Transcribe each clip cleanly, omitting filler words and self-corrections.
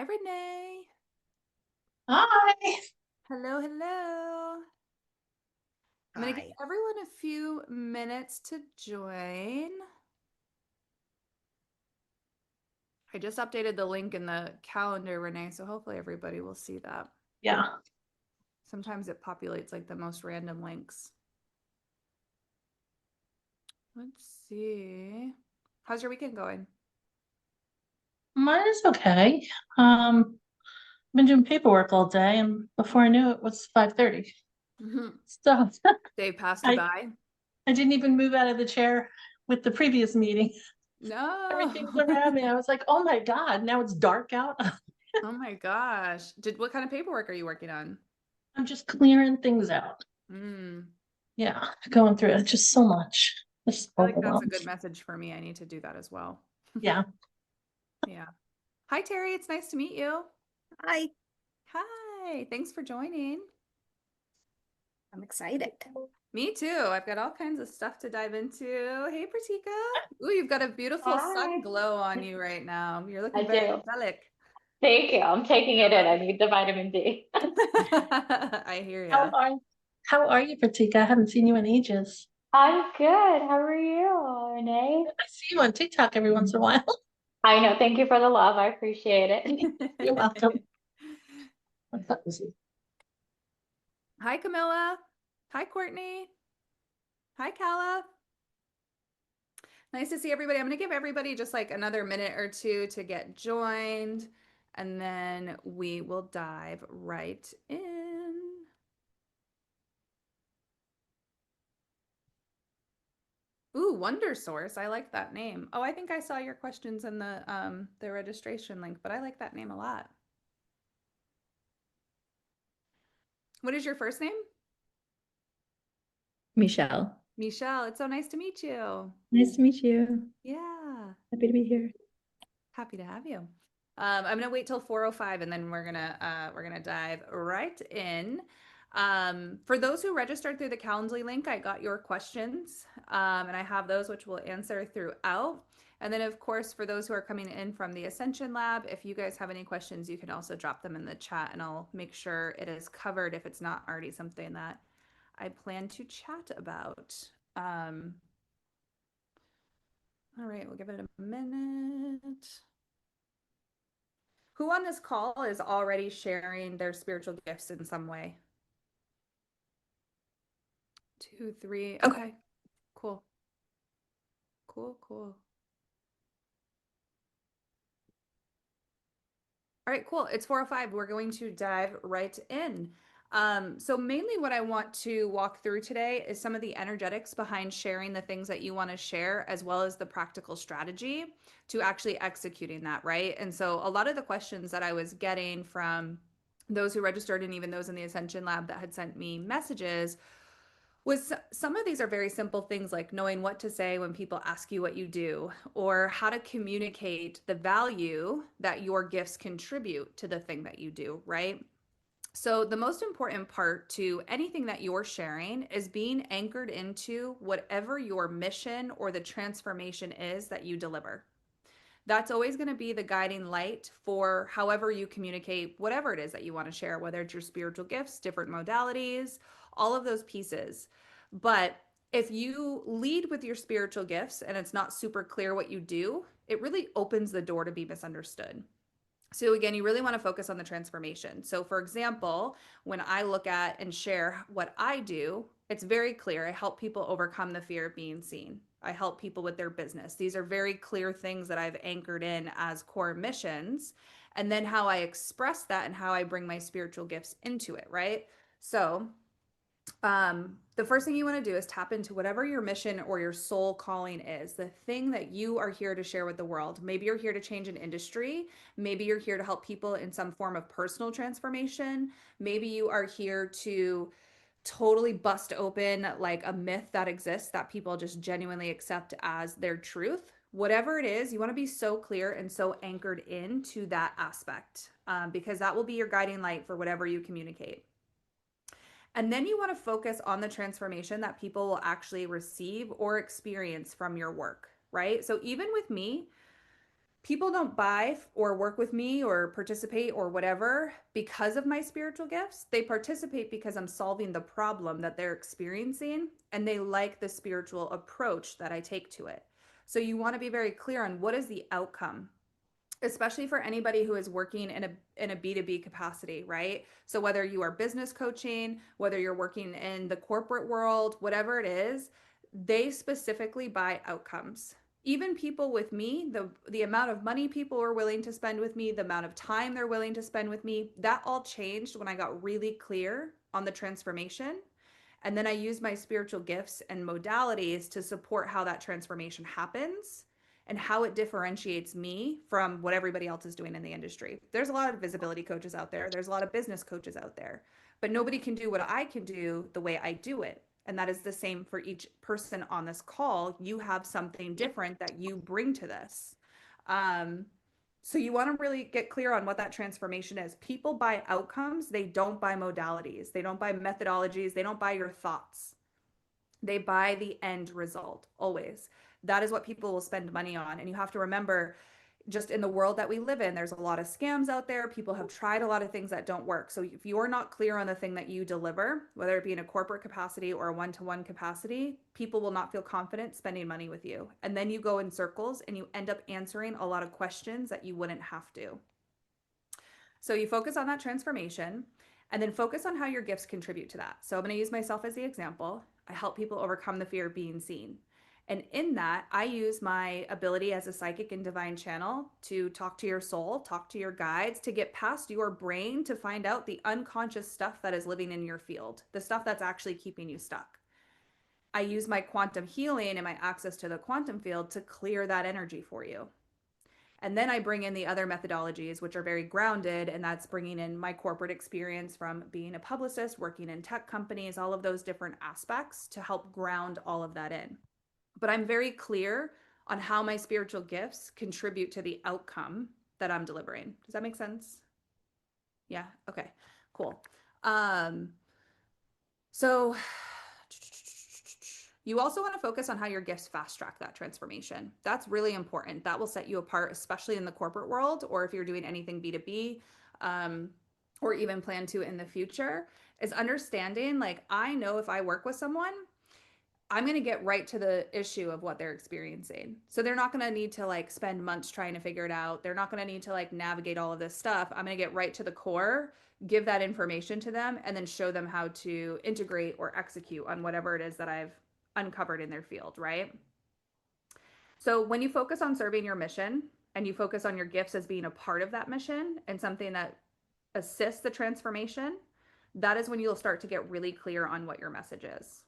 Hi, Renee. Hi. Hello, hello. I'm going to give Hi. everyone a few minutes to join. I just updated the link in the calendar, Renee, so hopefully everybody will see that. Yeah. Sometimes it populates like the most random links. Let's see. How's your weekend going? Mine is okay. Um, I've been doing paperwork all day, and before I knew it was 5:30. So Day passed you I by? I didn't even move out of the chair with the previous meeting. Everything's No. around me. I was like, oh my God, now it's dark out. Oh my gosh. What kind of paperwork are you working on? I'm just clearing things out. Mm, Yeah, going through it. Just so much. Just I feel like that's a overwhelmed. good message for me. I need to do that as well. Yeah. Yeah. Hi, Terry. It's nice to meet you. Hi, Hi. Thanks for joining. I'm excited. Me too. I've got all kinds of stuff to dive into. Hey, Pratika. Ooh, you've got a beautiful sun Hi, glow on you right now. You're I looking very do. angelic. Thank you. I'm taking it in. Yeah. I need the vitamin D. I hear How ya. are how are you, Pratika? I haven't seen you in ages. I'm good. How are you, Renee? I see you on TikTok every once in a while. I know. Thank you for the love. I appreciate it. You're welcome. That was you. Hi, Camilla. Hi, Courtney. Hi, Calla. Nice to see everybody. I'm going to give everybody just like another minute or two to get joined, and then we will dive right in. Ooh, Wonder Source. I like that name. Oh, I think I saw your questions in the registration link, but I like that name a lot. What is your first name? Michelle. Michelle. It's so nice to meet you. Nice to meet you. Yeah. Happy to be here. Happy to have you. I'm gonna wait till 4:05 and then we're gonna dive right in. For those who registered through the Calendly link, I got your questions, and I have those which we'll answer throughout. And then, of course, for those who are coming in from the Ascension Lab, if you guys have any questions, you can also drop them in the chat, and I'll make sure it is covered if it's not already something that I plan to chat about. All right, we'll give it a minute. Who on this call is already sharing their spiritual gifts in some way? Two, three. Okay, cool. Cool, cool. All right, cool. It's 4:05. We're going to dive right in. So mainly what I want to walk through today is some of the energetics behind sharing the things that you want to share, as well as the practical strategy to actually executing that, right? And so a lot of the questions that I was getting from those who registered and even those in the Ascension Lab that had sent me messages was some of these are very simple things like knowing what to say when people ask you what you do, or how to communicate the value that your gifts contribute to the thing that you do, right? So, the most important part to anything that you're sharing is being anchored into whatever your mission or the transformation is that you deliver. That's always going to be the guiding light for however you communicate whatever it is that you want to share, whether it's your spiritual gifts, different modalities, all of those pieces. But if you lead with your spiritual gifts and it's not super clear what you do, it really opens the door to be misunderstood. So again, you really want to focus on the transformation. So for example, when I look at and share what I do, it's very clear. I help people overcome the fear of being seen. I help people with their business. These are very clear things that I've anchored in as core missions. And then how I express that and how I bring my spiritual gifts into it, right? So the first thing you want to do is tap into whatever your mission or your soul calling is, the thing that you are here to share with the world. Maybe you're here to change an industry. Maybe you're here to help people in some form of personal transformation. Maybe you are here to totally bust open like a myth that exists that people just genuinely accept as their truth. Whatever it is, you want to be so clear and so anchored into that aspect, because that will be your guiding light for whatever you communicate. And then you want to focus on the transformation that people will actually receive or experience from your work, right? So even with me, People don't buy or work with me or participate or whatever because of my spiritual gifts. They participate because I'm solving the problem that they're experiencing and they like the spiritual approach that I take to it. So you want to be very clear on what is the outcome, especially for anybody who is working in a B2B capacity, right? So whether you are business coaching, whether you're working in the corporate world, whatever it is, they specifically buy outcomes. Even people with me, the amount of money people are willing to spend with me, the amount of time they're willing to spend with me, that all changed when I got really clear on the transformation. And then I use my spiritual gifts and modalities to support how that transformation happens and how it differentiates me from what everybody else is doing in the industry. There's a lot of visibility coaches out there, there's a lot of business coaches out there, but nobody can do what I can do the way I do it. And that is the same for each person on this call. You have something different that you bring to this. So you want to really get clear on what that transformation is. People buy outcomes, they don't buy modalities, they don't buy methodologies, they don't buy your thoughts. They buy the end result always. That is what people will spend money on. And you have to remember, just in the world that we live in, there's a lot of scams out there. People have tried a lot of things that don't work. So if you're not clear on the thing that you deliver, whether it be in a corporate capacity or a one-to-one capacity, people will not feel confident spending money with you. And then you go in circles and you end up answering a lot of questions that you wouldn't have to. So you focus on that transformation and then focus on how your gifts contribute to that. So I'm going to use myself as the example. I help people overcome the fear of being seen. And in that, I use my ability as a psychic and divine channel to talk to your soul, talk to your guides, to get past your brain to find out the unconscious stuff that is living in your field, the stuff that's actually keeping you stuck. I use my quantum healing and my access to the quantum field to clear that energy for you. And then I bring in the other methodologies, which are very grounded, and that's bringing in my corporate experience from being a publicist, working in tech companies, all of those different aspects to help ground all of that in. But I'm very clear on how my spiritual gifts contribute to the outcome that I'm delivering. Does that make sense? Yeah. Okay, cool. So you also want to focus on how your gifts fast track that transformation. That's really important. That will set you apart, especially in the corporate world, or if you're doing anything B2B, or even plan to in the future, is understanding, like, I know if I work with someone, I'm going to get right to the issue of what they're experiencing. So they're not going to need to like spend months trying to figure it out. They're not going to need to like navigate all of this stuff. I'm going to get right to the core, give that information to them, and then show them how to integrate or execute on whatever it is that I've uncovered in their field, right? So when you focus on serving your mission and you focus on your gifts as being a part of that mission and something that assists the transformation, that is when you'll start to get really clear on what your message is.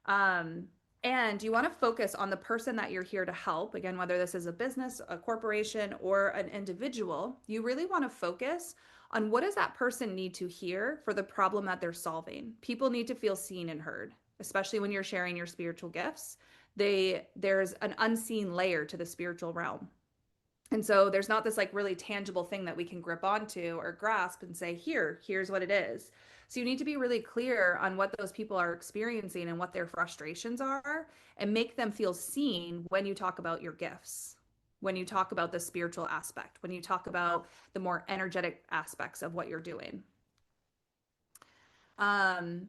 And you want to focus on the person that you're here to help. Again, whether this is a business, a corporation, or an individual, you really want to focus on what does that person need to hear for the problem that they're solving. People need to feel seen and heard, especially when you're sharing your spiritual gifts. There's an unseen layer to the spiritual realm. And so there's not this like really tangible thing that we can grip onto or grasp and say, here's what it is. So you need to be really clear on what those people are experiencing and what their frustrations are, and make them feel seen when you talk about your gifts, when you talk about the spiritual aspect, when you talk about the more energetic aspects of what you're doing. And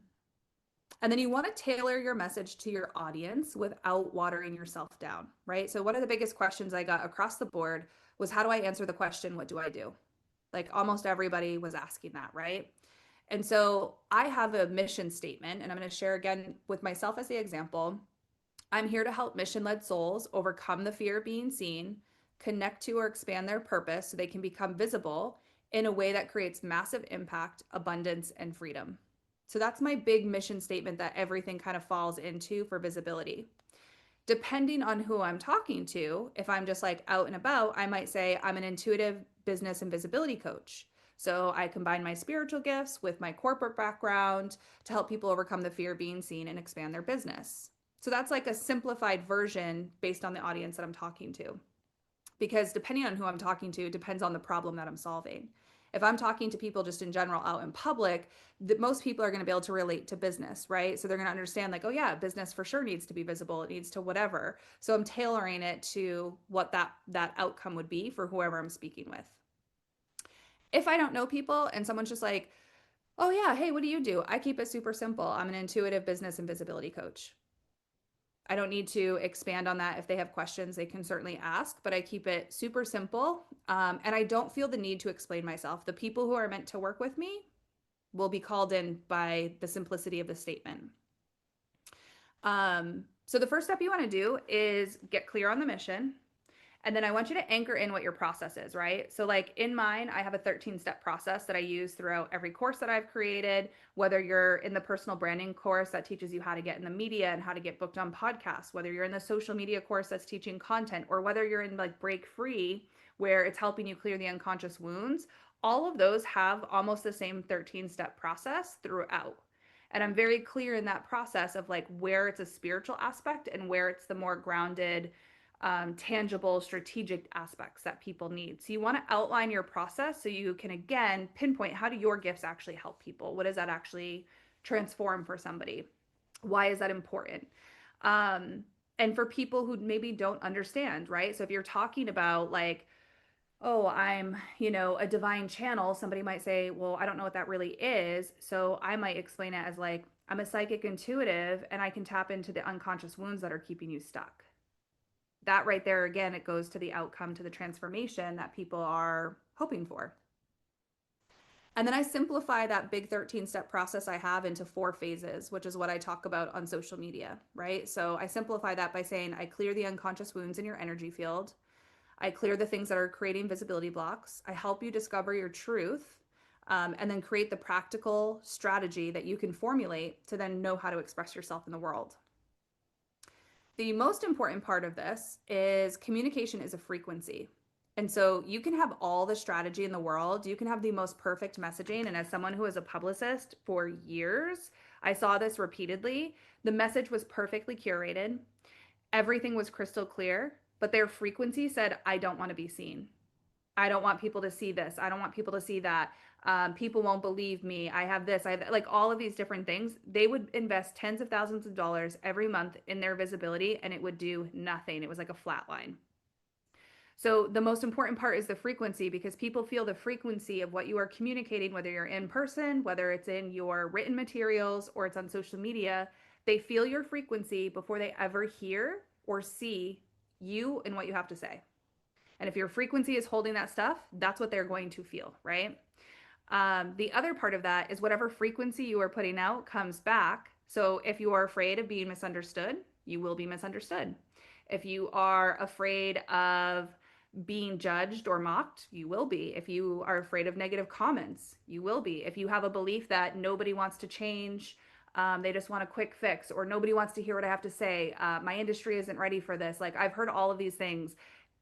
then you want to tailor your message to your audience without watering yourself down, right? So one of the biggest questions I got across the board was, how do I answer the question, what do I do? Like almost everybody was asking that, right? And so I have a mission statement, and I'm going to share again with myself as the example. I'm here to help mission-led souls overcome the fear of being seen, connect to or expand their purpose so they can become visible in a way that creates massive impact, abundance, and freedom. So that's my big mission statement that everything kind of falls into for visibility. Depending on who I'm talking to, if I'm just like out and about, I might say I'm an intuitive business and visibility coach. So I combine my spiritual gifts with my corporate background to help people overcome the fear of being seen and expand their business. So that's like a simplified version based on the audience that I'm talking to. Because depending on who I'm talking to, it depends on the problem that I'm solving. If I'm talking to people just in general out in public, that most people are going to be able to relate to business, right? So they're going to understand like, oh yeah, business for sure needs to be visible. It needs to whatever. So I'm tailoring it to what that outcome would be for whoever I'm speaking with. If I don't know people and someone's just like, oh yeah, hey, what do you do? I keep it super simple. I'm an intuitive business and visibility coach. I don't need to expand on that. If they have questions, they can certainly ask, but I keep it super simple. And I don't feel the need to explain myself. The people who are meant to work with me will be called in by the simplicity of the statement. So the first step you want to do is get clear on the mission. And then I want you to anchor in what your process is, right? So like in mine, I have a 13-step process that I use throughout every course that I've created, whether you're in the personal branding course that teaches you how to get in the media and how to get booked on podcasts, whether you're in the social media course that's teaching content, or whether you're in like Break Free, where it's helping you clear the unconscious wounds. All of those have almost the same 13-step process throughout. And I'm very clear in that process of like where it's a spiritual aspect and where it's the more grounded, tangible, strategic aspects that people need. So you want to outline your process so you can, again, pinpoint how do your gifts actually help people? What does that actually transform for somebody? Why is that important? And for people who maybe don't understand, right? So if you're talking about like, oh, I'm, a divine channel, somebody might say, well, I don't know what that really is. So I might explain it as like, I'm a psychic intuitive and I can tap into the unconscious wounds that are keeping you stuck. That right there, again, it goes to the outcome, to the transformation that people are hoping for. And then I simplify that big 13-step process I have into 4 phases, which is what I talk about on social media, right? So I simplify that by saying I clear the unconscious wounds in your energy field. I clear the things that are creating visibility blocks. I help you discover your truth, and then create the practical strategy that you can formulate to then know how to express yourself in the world. The most important part of this is communication is a frequency. And so you can have all the strategy in the world. You can have the most perfect messaging. And as someone who is a publicist for years, I saw this repeatedly. The message was perfectly curated. Everything was crystal clear, but their frequency said, I don't want to be seen. I don't want people to see this. I don't want people to see that. People won't believe me. I have this. I have like all of these different things. They would invest tens of thousands of dollars every month in their visibility and it would do nothing. It was like a flat line. So the most important part is the frequency, because people feel the frequency of what you are communicating, whether you're in person, whether it's in your written materials or it's on social media. They feel your frequency before they ever hear or see you and what you have to say. And if your frequency is holding that stuff, that's what they're going to feel, right? The other part of that is whatever frequency you are putting out comes back. So if you are afraid of being misunderstood, you will be misunderstood. If you are afraid of being judged or mocked, you will be. If you are afraid of negative comments, you will be. If you have a belief that nobody wants to change, they just want a quick fix, or nobody wants to hear what I have to say, my industry isn't ready for this. Like I've heard all of these things.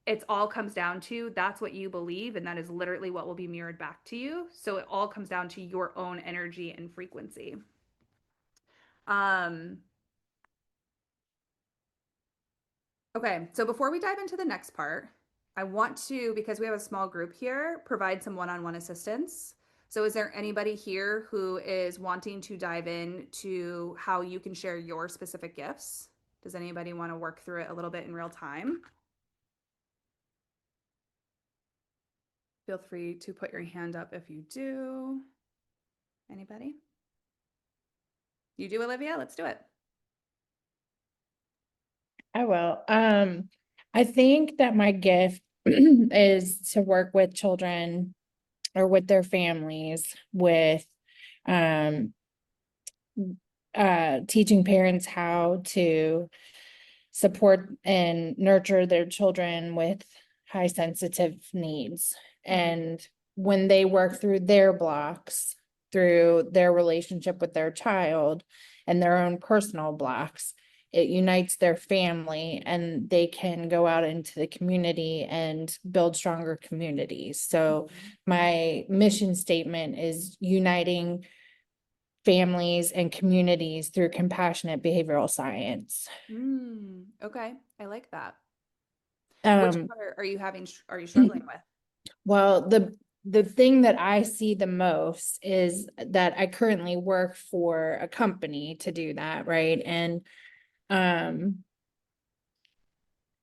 It all comes down to that's what you believe, and that is literally what will be mirrored back to you. So it all comes down to your own energy and frequency. Okay, so before we dive into the next part, I want to, because we have a small group here, provide some one-on-one assistance. So is there anybody here who is wanting to dive in to how you can share your specific gifts? Does anybody want to work through it a little bit in real time? Feel free to put your hand up if you do. Anybody? You do, Olivia? Let's do it. I will. I think that my gift is to work with children or with their families with teaching parents how to support and nurture their children with high sensitive needs. And when they work through their blocks, through their relationship with their child and their own personal blocks, it unites their family and they can go out into the community and build stronger communities. So my mission statement is uniting families and communities through compassionate behavioral science. Okay, I like that. Which part are you struggling with? Well, the thing that I see the most is that I currently work for a company to do that, right? And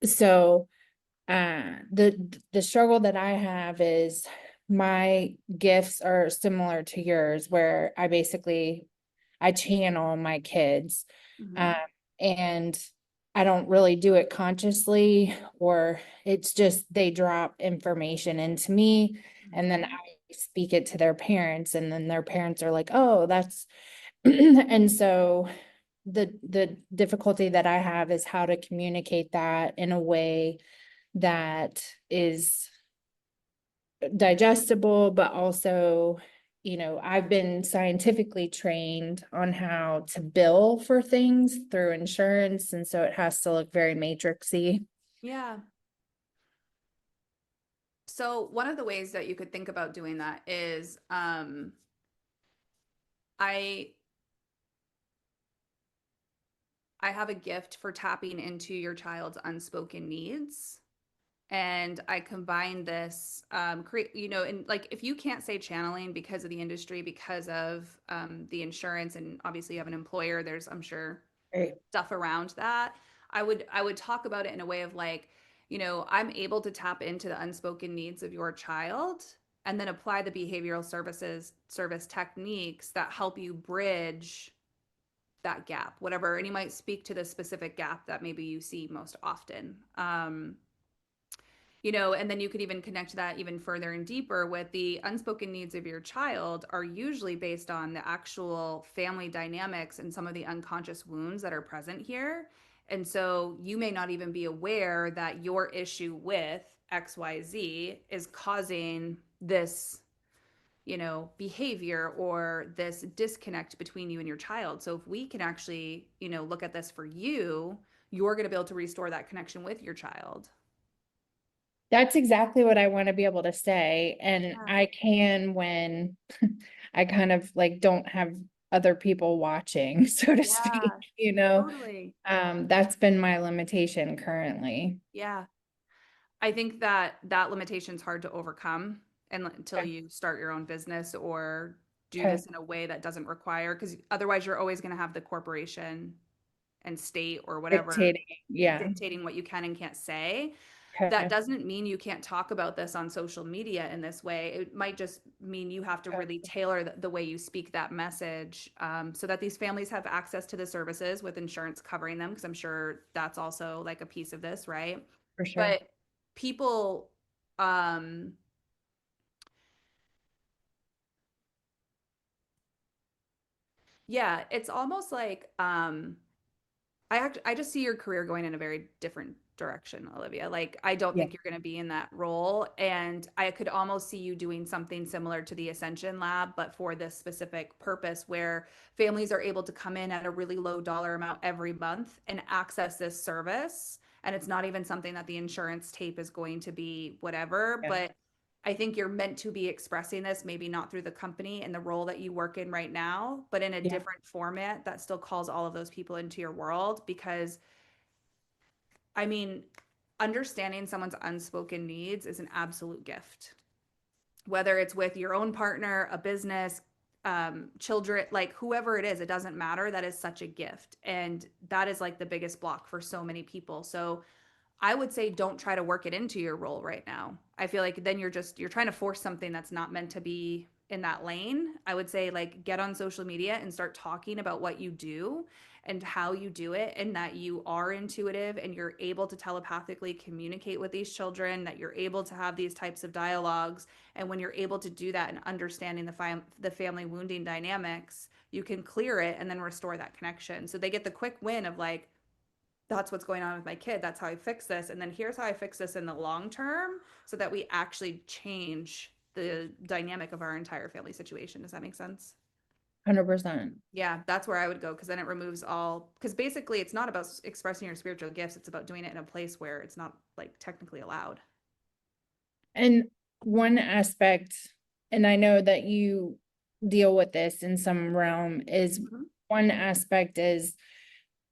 so the struggle that I have is my gifts are similar to yours, where I channel my kids. Mhm. And I don't really do it consciously, or it's just they drop information into me and then I speak it to their parents, and then their parents are like, oh, that's and so the difficulty that I have is how to communicate that in a way that is digestible, but also, I've been scientifically trained on how to bill for things through insurance, and so it has to look very matrixy. Yeah. So one of the ways that you could think about doing that is, I have a gift for tapping into your child's unspoken needs. And I combine this, create, and like, if you can't say channeling because of the industry, because of the insurance, and obviously you have an employer, there's, I'm sure, Right. stuff around that. I would talk about it in a way of like, I'm able to tap into the unspoken needs of your child and then apply the behavioral service techniques that help you bridge that gap, whatever. And you might speak to the specific gap that maybe you see most often. And then you could even connect that even further and deeper with the unspoken needs of your child are usually based on the actual family dynamics and some of the unconscious wounds that are present here. And so you may not even be aware that your issue with XYZ is causing this, behavior or this disconnect between you and your child. So if we can actually, look at this for you, you're going to be able to restore that connection with your child. That's exactly what I want to be able to say. And Yeah. I can when I kind of like don't have other people watching, so to speak, Yeah, totally. That's been my limitation currently. Yeah. I think that that limitation is hard to overcome until Okay. you start your own business or do Okay. this in a way that doesn't require, because otherwise you're always going to have the corporation and state or whatever Dictating, yeah. dictating what you can and can't say. That Okay. doesn't mean you can't talk about this on social media in this way. It might just mean you have to Okay. really tailor the way you speak that message, so that these families have access to the services with insurance covering them, because I'm sure that's also like a piece of this, right? For sure. But people, um, yeah, it's almost like, I just see your career going in a very different direction, Olivia. Like, I don't Yeah. think you're going to be in that role. And I could almost see you doing something similar to the Ascension Lab, but for this specific purpose where families are able to come in at a really low dollar amount every month and access this service. And it's not even something that the insurance tape is going to be whatever, Yeah. but I think you're meant to be expressing this, maybe not through the company and the role that you work in right now, but in a Yeah. different format that still calls all of those people into your world. Because, I mean, understanding someone's unspoken needs is an absolute gift. Whether it's with your own partner, a business, children, like whoever it is, it doesn't matter. That is such a gift. And that is like the biggest block for so many people. So I would say don't try to work it into your role right now. I feel like then you're trying to force something that's not meant to be in that lane. I would say, like, get on social media and start talking about what you do and how you do it, and that you are intuitive and you're able to telepathically communicate with these children, that you're able to have these types of dialogues. And when you're able to do that and understanding the family wounding dynamics, you can clear it and then restore that connection. So they get the quick win of like, that's what's going on with my kid. That's how I fix this. And then here's how I fix this in the long term, so that we actually change the dynamic of our entire family situation. Does that make sense? 100%. Yeah, that's where I would go, because then it removes all, because basically it's not about expressing your spiritual gifts. It's about doing it in a place where it's not like technically allowed. And one aspect, and I know that you deal with this in some realm, is one aspect is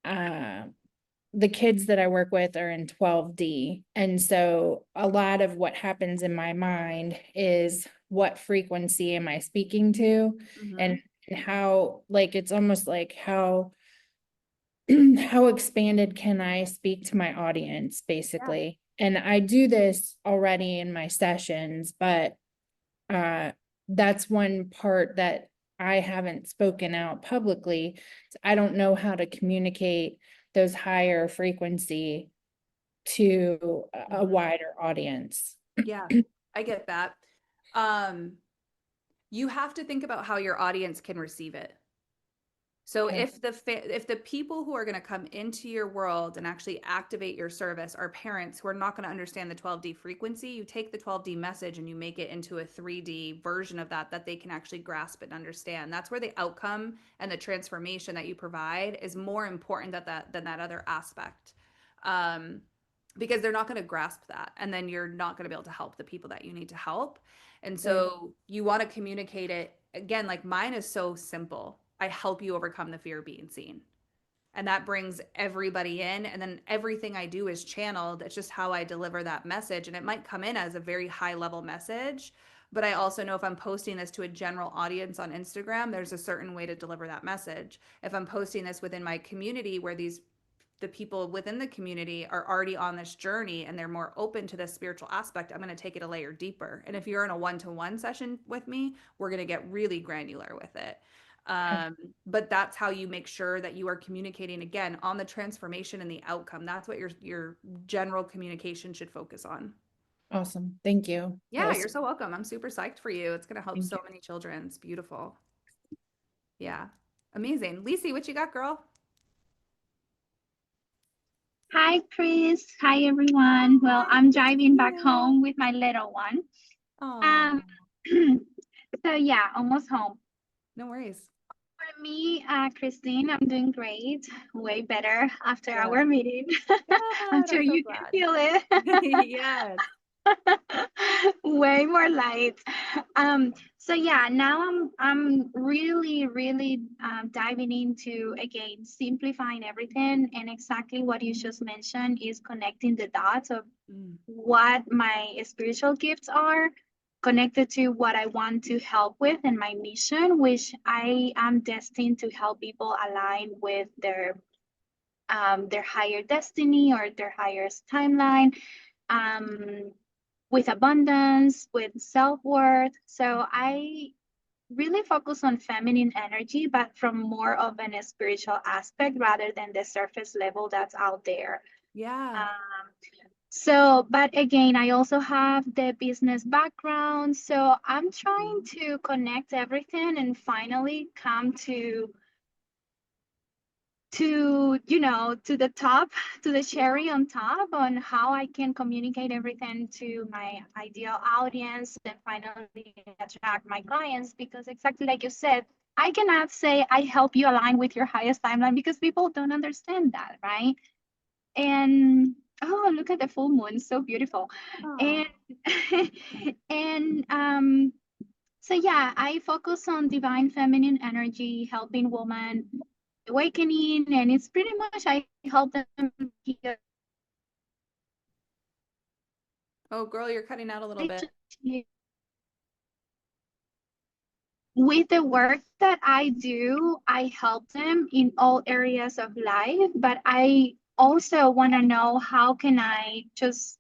the kids that I work with are in 12D. And so a lot of what happens in my mind is what frequency am I speaking to, Mhm. and how, like, it's almost like how how expanded can I speak to my audience, basically. And I do this already in my sessions, but that's one part that I haven't spoken out publicly. I don't know how to communicate those higher frequency to a wider audience. Yeah, I get that. You have to think about how your audience can receive it. So Okay. if the people who are going to come into your world and actually activate your service are parents who are not going to understand the 12D frequency, you take the 12D message and you make it into a 3D version of that they can actually grasp and understand. That's where the outcome and the transformation that you provide is more important than that other aspect. Because they're not going to grasp that, and then you're not going to be able to help the people that you need to help. And so you want to communicate it again, like mine is so simple. I help you overcome the fear of being seen. And that brings everybody in. And then everything I do is channeled. It's just how I deliver that message. And it might come in as a very high level message. But I also know if I'm posting this to a general audience on Instagram, there's a certain way to deliver that message. If I'm posting this within my community where the people within the community are already on this journey and they're more open to this spiritual aspect, I'm going to take it a layer deeper. And if you're in a one-to-one session with me, we're going to get really granular with it. But that's how you make sure that you are communicating again on the transformation and the outcome. That's what your general communication should focus on. Awesome. Thank you. That Yeah, was- you're so welcome. I'm super psyched for you. It's going to help Thank so many children. It's beautiful. Yeah. Amazing. Lisi, what you got, girl? Hi, Chris. Hi, everyone. Well, Hi, I'm good to driving see back you. home with my little one. Oh, So yeah, almost home. no worries. For me, Christine, I'm doing great. Way better after Good. our meeting. Good. I'm sure I'm so you can glad. feel it. Yes. Way more light. So yeah, now I'm really diving into again simplifying everything, and exactly what you just mentioned is connecting the dots of Mm. what my spiritual gifts are connected to what I want to help with and my mission, which I am destined to help people align with their higher destiny or their highest timeline. With abundance, with self-worth. So I really focus on feminine energy, but from more of an spiritual aspect rather than the surface level that's out there. Yeah. But again, I also have the business background. So I'm trying to connect everything and finally come to the top, to the cherry on top on how I can communicate everything to my ideal audience and finally attract my clients. Because exactly like you said, I cannot say I help you align with your highest timeline because people don't understand that, right? And oh, look at the full moon, so beautiful. Aw. And so yeah, I focus on divine feminine energy, helping women awakening, and it's pretty much I help them heal Oh, girl, you're cutting out a little bit. with the work that I do. I help them in all areas of life, but I also want to know how can I just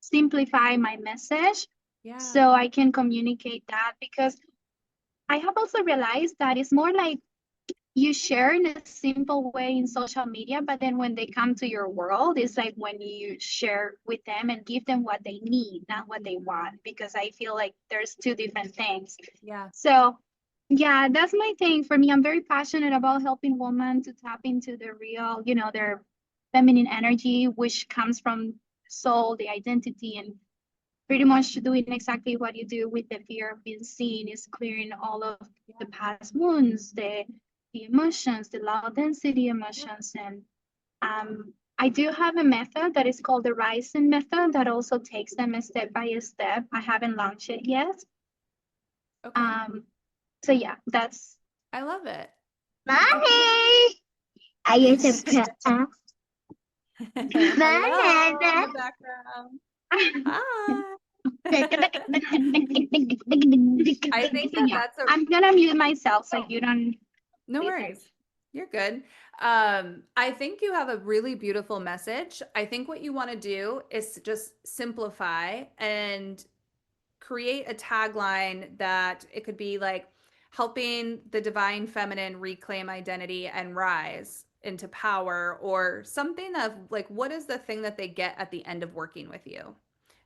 simplify my message Yeah. so I can communicate that, because I have also realized that it's more like you share in a simple way in social media, but then when they come to your world, it's like when you share with them and give them what they need, not what they want, because I feel like there's two different things. Yeah. So yeah, that's my thing. For me, I'm very passionate about helping women to tap into the real, their feminine energy, which comes from soul, the identity, and pretty much doing exactly what you do with the fear of being seen is clearing all of the past wounds, the emotions, the low density emotions. And I do have a method that is called the Rising method that also takes them a step by step. I haven't launched it yet. Okay. So yeah, that's I love it. Mommy. I use a Hello in the background. Hi. I think that Yeah, that's a I'm gonna mute myself so you don't. no Please. worries. You're good. I think you have a really beautiful message. I think what you want to do is to just simplify and create a tagline that it could be like helping the divine feminine reclaim identity and rise into power, or something of like, what is the thing that they get at the end of working with you,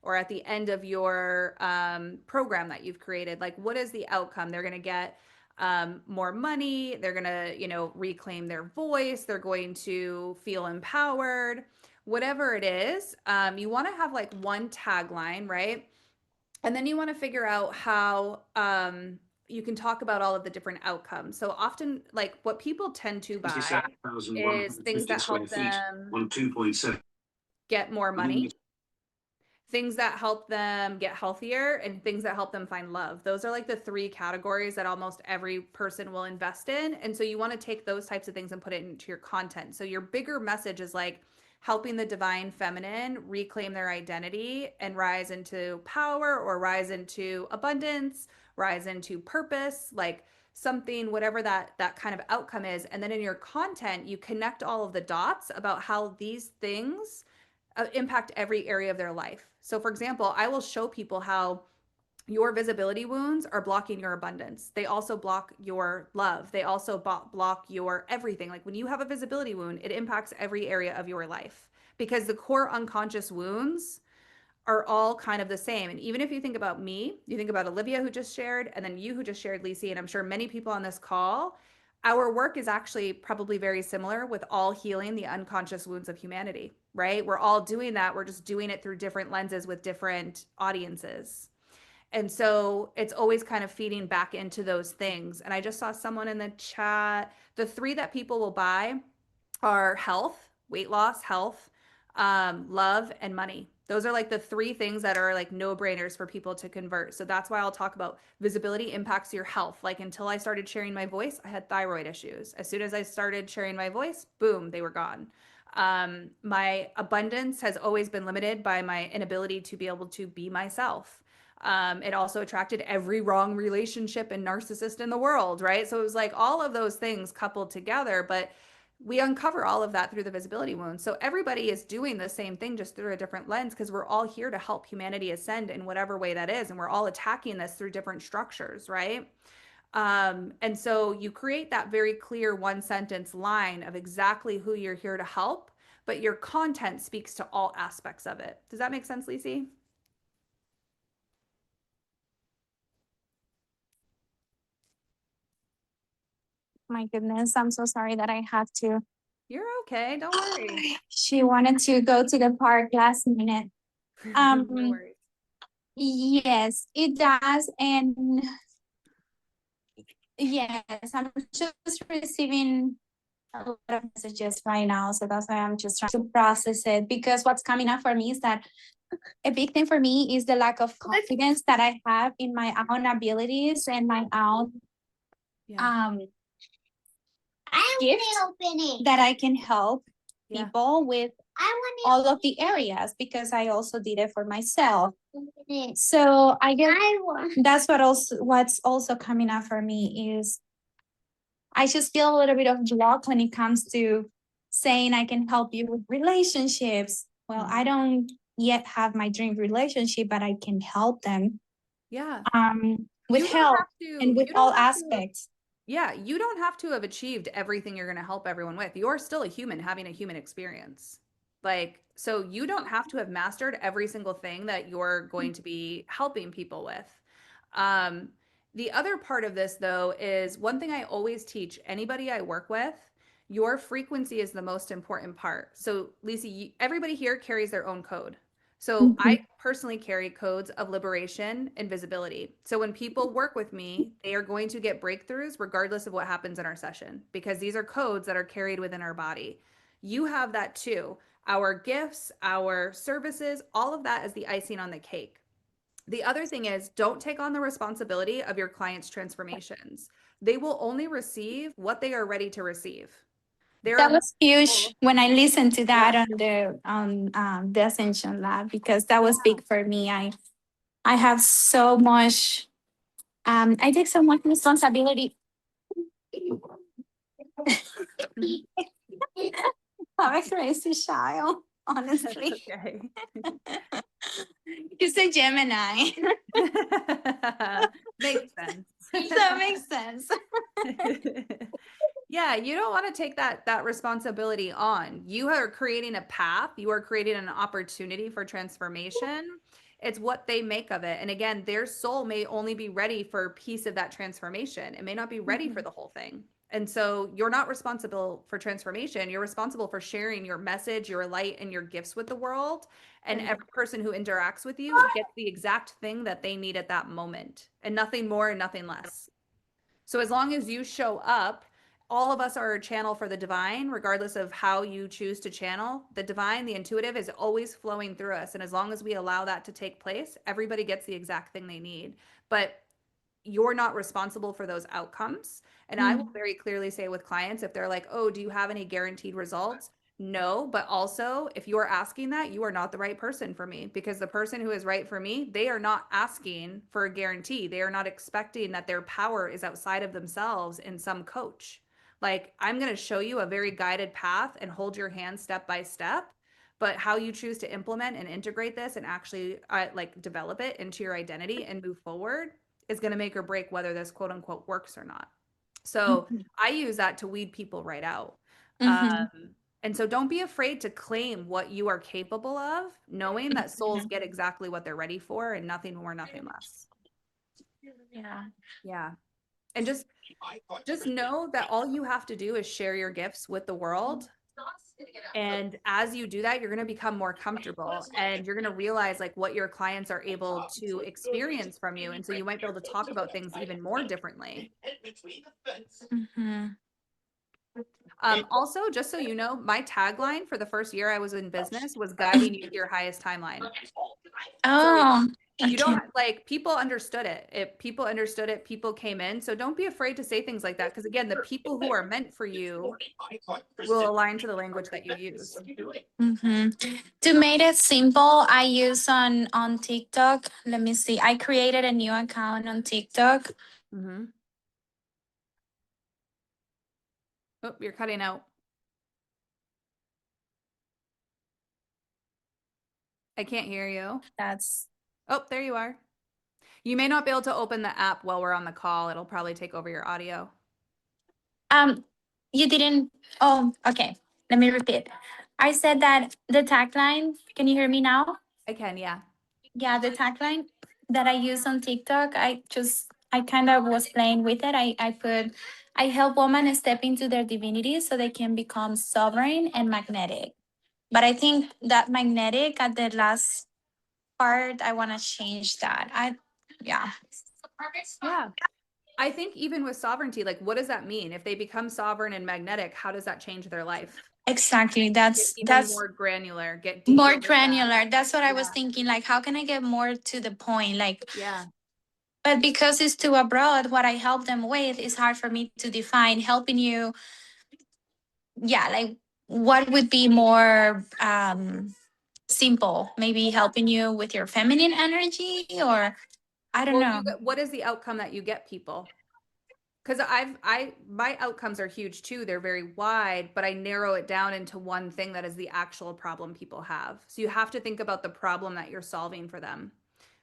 or at the end of your program that you've created? Like, what is the outcome? They're going to get more money. They're going to, reclaim their voice. They're going to feel empowered. Whatever it is, you want to have like one tagline, right? And then you want to figure out how you can talk about all of the different outcomes. So often, like what people tend to buy is things that help them on 2.7. get more money, things that help them get healthier, and things that help them find love. Those are like the three categories that almost every person will invest in. And so you want to take those types of things and put it into your content. So your bigger message is like helping the divine feminine reclaim their identity and rise into power, or rise into abundance, rise into purpose, like something, whatever that kind of outcome is. And then in your content, you connect all of the dots about how these things impact every area of their life. So, for example, I will show people how your visibility wounds are blocking your abundance. They also block your love. They also block your everything. Like when you have a visibility wound, it impacts every area of your life, because the core unconscious wounds are all kind of the same. And even if you think about me, you think about Olivia who just shared, and then you who just shared, Lisi, and I'm sure many people on this call, our work is actually probably very similar with all healing the unconscious wounds of humanity, right? We're all doing that. We're just doing it through different lenses with different audiences. And so it's always kind of feeding back into those things. And I just saw someone in the chat, the three that people will buy are health, weight loss, health, love, and money. Those are like the three things that are like no brainers for people to convert. So that's why I'll talk about visibility impacts your health. Like until I started sharing my voice, I had thyroid issues. As soon as I started sharing my voice, boom, they were gone. My abundance has always been limited by my inability to be able to be myself. It also attracted every wrong relationship and narcissist in the world, right? So it was like all of those things coupled together, but we uncover all of that through the visibility wound. So everybody is doing the same thing, just through a different lens, because we're all here to help humanity ascend in whatever way that is. And we're all attacking this through different structures, right? And so you create that very clear one sentence line of exactly who you're here to help, but your content speaks to all aspects of it. Does that make sense, Lisi? My goodness, I'm so sorry that I have to. You're okay. Don't worry. She wanted to go to the park last minute. No worries. Yes, it does. And yes, I'm just receiving a lot of messages right now. So that's why I'm just trying to process it, because what's coming up for me is that a big thing for me is the lack of confidence that I have in my own abilities and my own Yeah. gift that I can help Yeah. people with all of the areas, because I also did it for myself. So I guess that's what's also coming up for me is I just feel a little bit of block when it comes to saying I can help you with relationships. Well, I don't yet have my dream relationship, but I can help them Yeah. with You don't help have to- and with you don't all have to- aspects. Yeah, you don't have to have achieved everything you're going to help everyone with. You're still a human having a human experience. Like, so you don't have to have mastered every single thing that you're going to be helping people with. The other part of this, though, is one thing I always teach anybody I work with: your frequency is the most important part. So, Lisa, everybody here carries their own code. So I personally carry codes of liberation and visibility. So when people work with me, they are going to get breakthroughs regardless of what happens in our session, because these are codes that are carried within our body. You have that too. Our gifts, our services, all of that is the icing on the cake. The other thing is, don't take on the responsibility of your clients' transformations. They will only receive what they are ready to receive. That was huge when I listened to that Yeah. on the Ascension Lab, because that was big for me. I have so much, I take so much responsibility. I'm a crazy child, honestly. Okay. He's a Gemini. Makes sense. That makes sense. Yeah, you don't want to take that responsibility on. You are creating a path, you are creating an opportunity for transformation. It's what they make of it. And again, their soul may only be ready for a piece of that transformation. It may not be ready for the whole thing. And so you're not responsible for transformation. You're responsible for sharing your message, your light, and your gifts with the world. And every person who interacts with you gets the exact thing that they need at that moment, and nothing more and nothing less. So as long as you show up, all of us are a channel for the divine, regardless of how you choose to channel. The divine, the intuitive is always flowing through us. And as long as we allow that to take place, everybody gets the exact thing they need. But you're not responsible for those outcomes. And I will very clearly say with clients, if they're like, oh, do you have any guaranteed results? No, but also if you are asking that, you are not the right person for me, because the person who is right for me, they are not asking for a guarantee. They are not expecting that their power is outside of themselves in some coach. Like, I'm going to show you a very guided path and hold your hand step by step. But how you choose to implement and integrate this and actually like develop it into your identity and move forward is going to make or break whether this quote unquote works or not. So I use that to weed people right out. And so don't be afraid to claim what you are capable of, knowing that souls get exactly what they're ready for and nothing more, nothing less. Yeah. Yeah. And just know that all you have to do is share your gifts with the world. And as you do that, you're going to become more comfortable, and you're going to realize like what your clients are able to experience from you. And so you might be able to talk about things even more differently. Also, just so you know, my tagline for the first year I was in business was guiding you to your highest timeline. Oh, You don't like, people understood it. People understood it. People came in. So don't be afraid to say things like that. Because again, the people who are meant for you will align to the language that you use. To make it simple, I use on TikTok. Let me see. I created a new account on TikTok. Oh, you're cutting out. I can't hear you. Oh, there you are. You may not be able to open the app while we're on the call. It'll probably take over your audio. You didn't. Oh, okay. Let me repeat. I said that the tagline, can you hear me now? I can, yeah. Yeah, the tagline that I use on TikTok, I kind of was playing with it. I help women step into their divinity so they can become sovereign and magnetic. But I think that magnetic at the last part, I want to change that. Yeah. I think even with sovereignty, like, what does that mean? If they become sovereign and magnetic, how does that change their life? Exactly. That's more granular, get more deeper with that. granular. That's what I was thinking. Like, how can I get more to the point? Like, Yeah. but because it's too abroad, what I help them with is hard for me to define. Helping you, yeah, like what would be more simple? Maybe helping you with your feminine energy, or I don't know. What is the outcome that you get, people? Because my outcomes are huge too. They're very wide, but I narrow it down into one thing that is the actual problem people have. So you have to think about the problem that you're solving for them.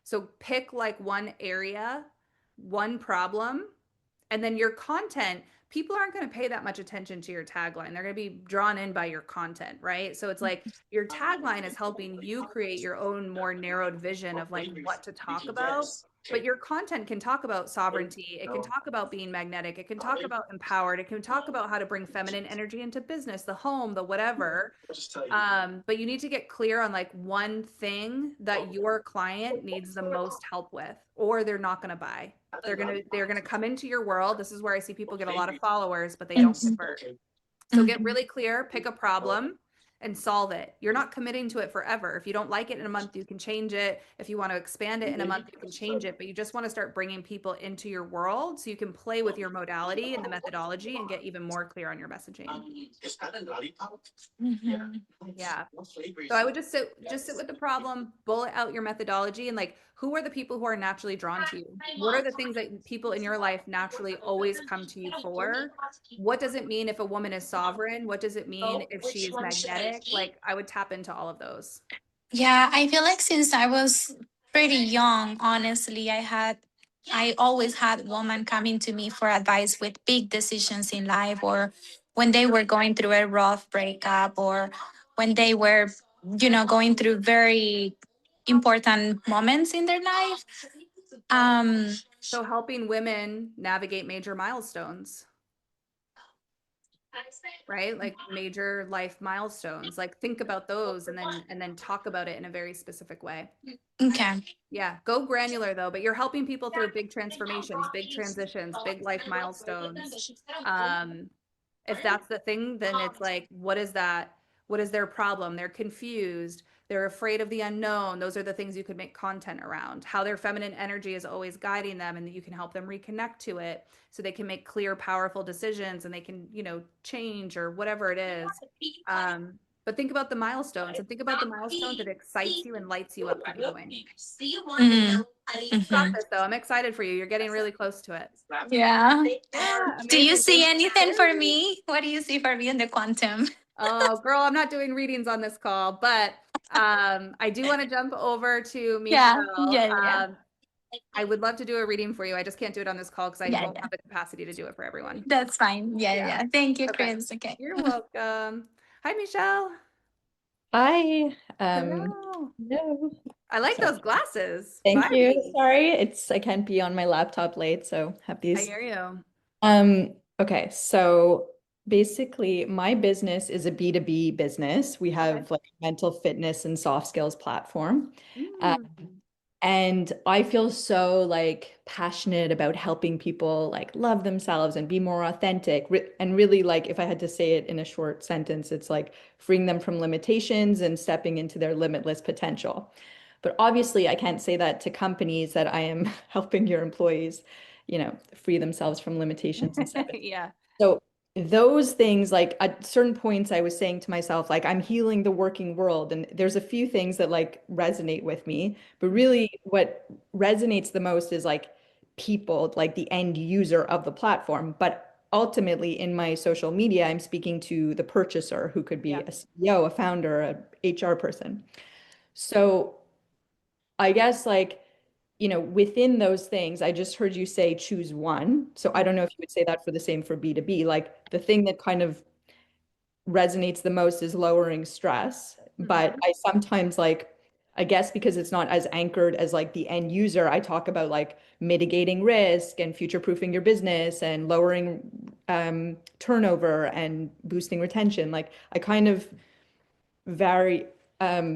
So pick like one area, one problem, and then your content. People aren't going to pay that much attention to your tagline. They're going to be drawn in by your content, right? So it's like your tagline is helping you create your own more narrowed vision of like what to talk about. But your content can talk about sovereignty. It can talk about being magnetic. It can talk about empowered. It can talk about how to bring feminine energy into business, the home, the whatever. But you need to get clear on like one thing that your client needs the most help with, or they're not going to buy. They're going to come into your world. This is where I see people get a lot of followers, but they don't convert. So get really clear, pick a problem and solve it. You're not committing to it forever. If you don't like it in a month, you can change it. If you want to expand it in a month, you can change it, but you just want to start bringing people into your world so you can play with your modality and the methodology and get even more clear on your messaging. Yeah. So I would just sit with the problem, bullet out your methodology, and like, who are the people who are naturally drawn to you? What are the things that people in your life naturally always come to you for? What does it mean if a woman is sovereign? What does it mean if she is magnetic? Like, I would tap into all of those. Yeah, I feel like since I was pretty young, honestly, I always had women coming to me for advice with big decisions in life, or when they were going through a rough breakup, or when they were, going through very important moments in their life. Um, So helping women navigate major milestones, right? Like major life milestones. Like think about those and then talk about it in a very specific way. okay. Yeah, go granular though, but you're helping people through big transformations, big transitions, big life milestones. If that's the thing, then it's like, what is that? What is their problem? They're confused. They're afraid of the unknown. Those are the things you could make content around. How their feminine energy is always guiding them, and that you can help them reconnect to it so they can make clear, powerful decisions and they can, change or whatever it is. But think about the milestones and think about the milestones that excites you and lights you up to be going. Mhm. You got Mhm. this though. I'm excited for you. You're getting really close to it. Yeah. Yeah, Do you amazing. see Thank you. anything for me? What do you see for me in the quantum? Oh, girl, I'm not doing readings on this call, but I do want to jump over to Yeah, Michelle. yeah. I would love to do a reading for you. I just can't do it on this call because I Yeah, won't yeah. have the capacity to do it for everyone. That's fine. Yeah, Yeah. yeah. Thank you, Okay. Chris. Okay. You're welcome. Hi, Michelle. Hi. Hello. No. I like Sorry. those glasses. Thank you. Vibey. Sorry, I can't be on my laptop late, so have I these. hear you. Okay, so basically my business is a B2B business. We have like a mental fitness and soft skills platform. Mm. And I feel so like passionate about helping people like love themselves and be more authentic. And really like if I had to say it in a short sentence, it's like freeing them from limitations and stepping into their limitless potential. But obviously I can't say that to companies that I am helping your employees, free themselves from limitations and stuff. Yeah. So those things, like at certain points, I was saying to myself, like, I'm healing the working world. And there's a few things that like resonate with me. But really, what resonates the most is like people, like the end user of the platform. But ultimately, in my social media, I'm speaking to the purchaser who could be Yeah. a CEO, a founder, a HR person. So I guess like, within those things, I just heard you say choose one. So I don't know if you would say that for the same for B2B. Like the thing that kind of resonates the most is lowering stress. But I sometimes like, I guess because it's not as anchored as like the end user, I talk about like mitigating risk and future-proofing your business and lowering turnover and boosting retention. Like I kind of vary,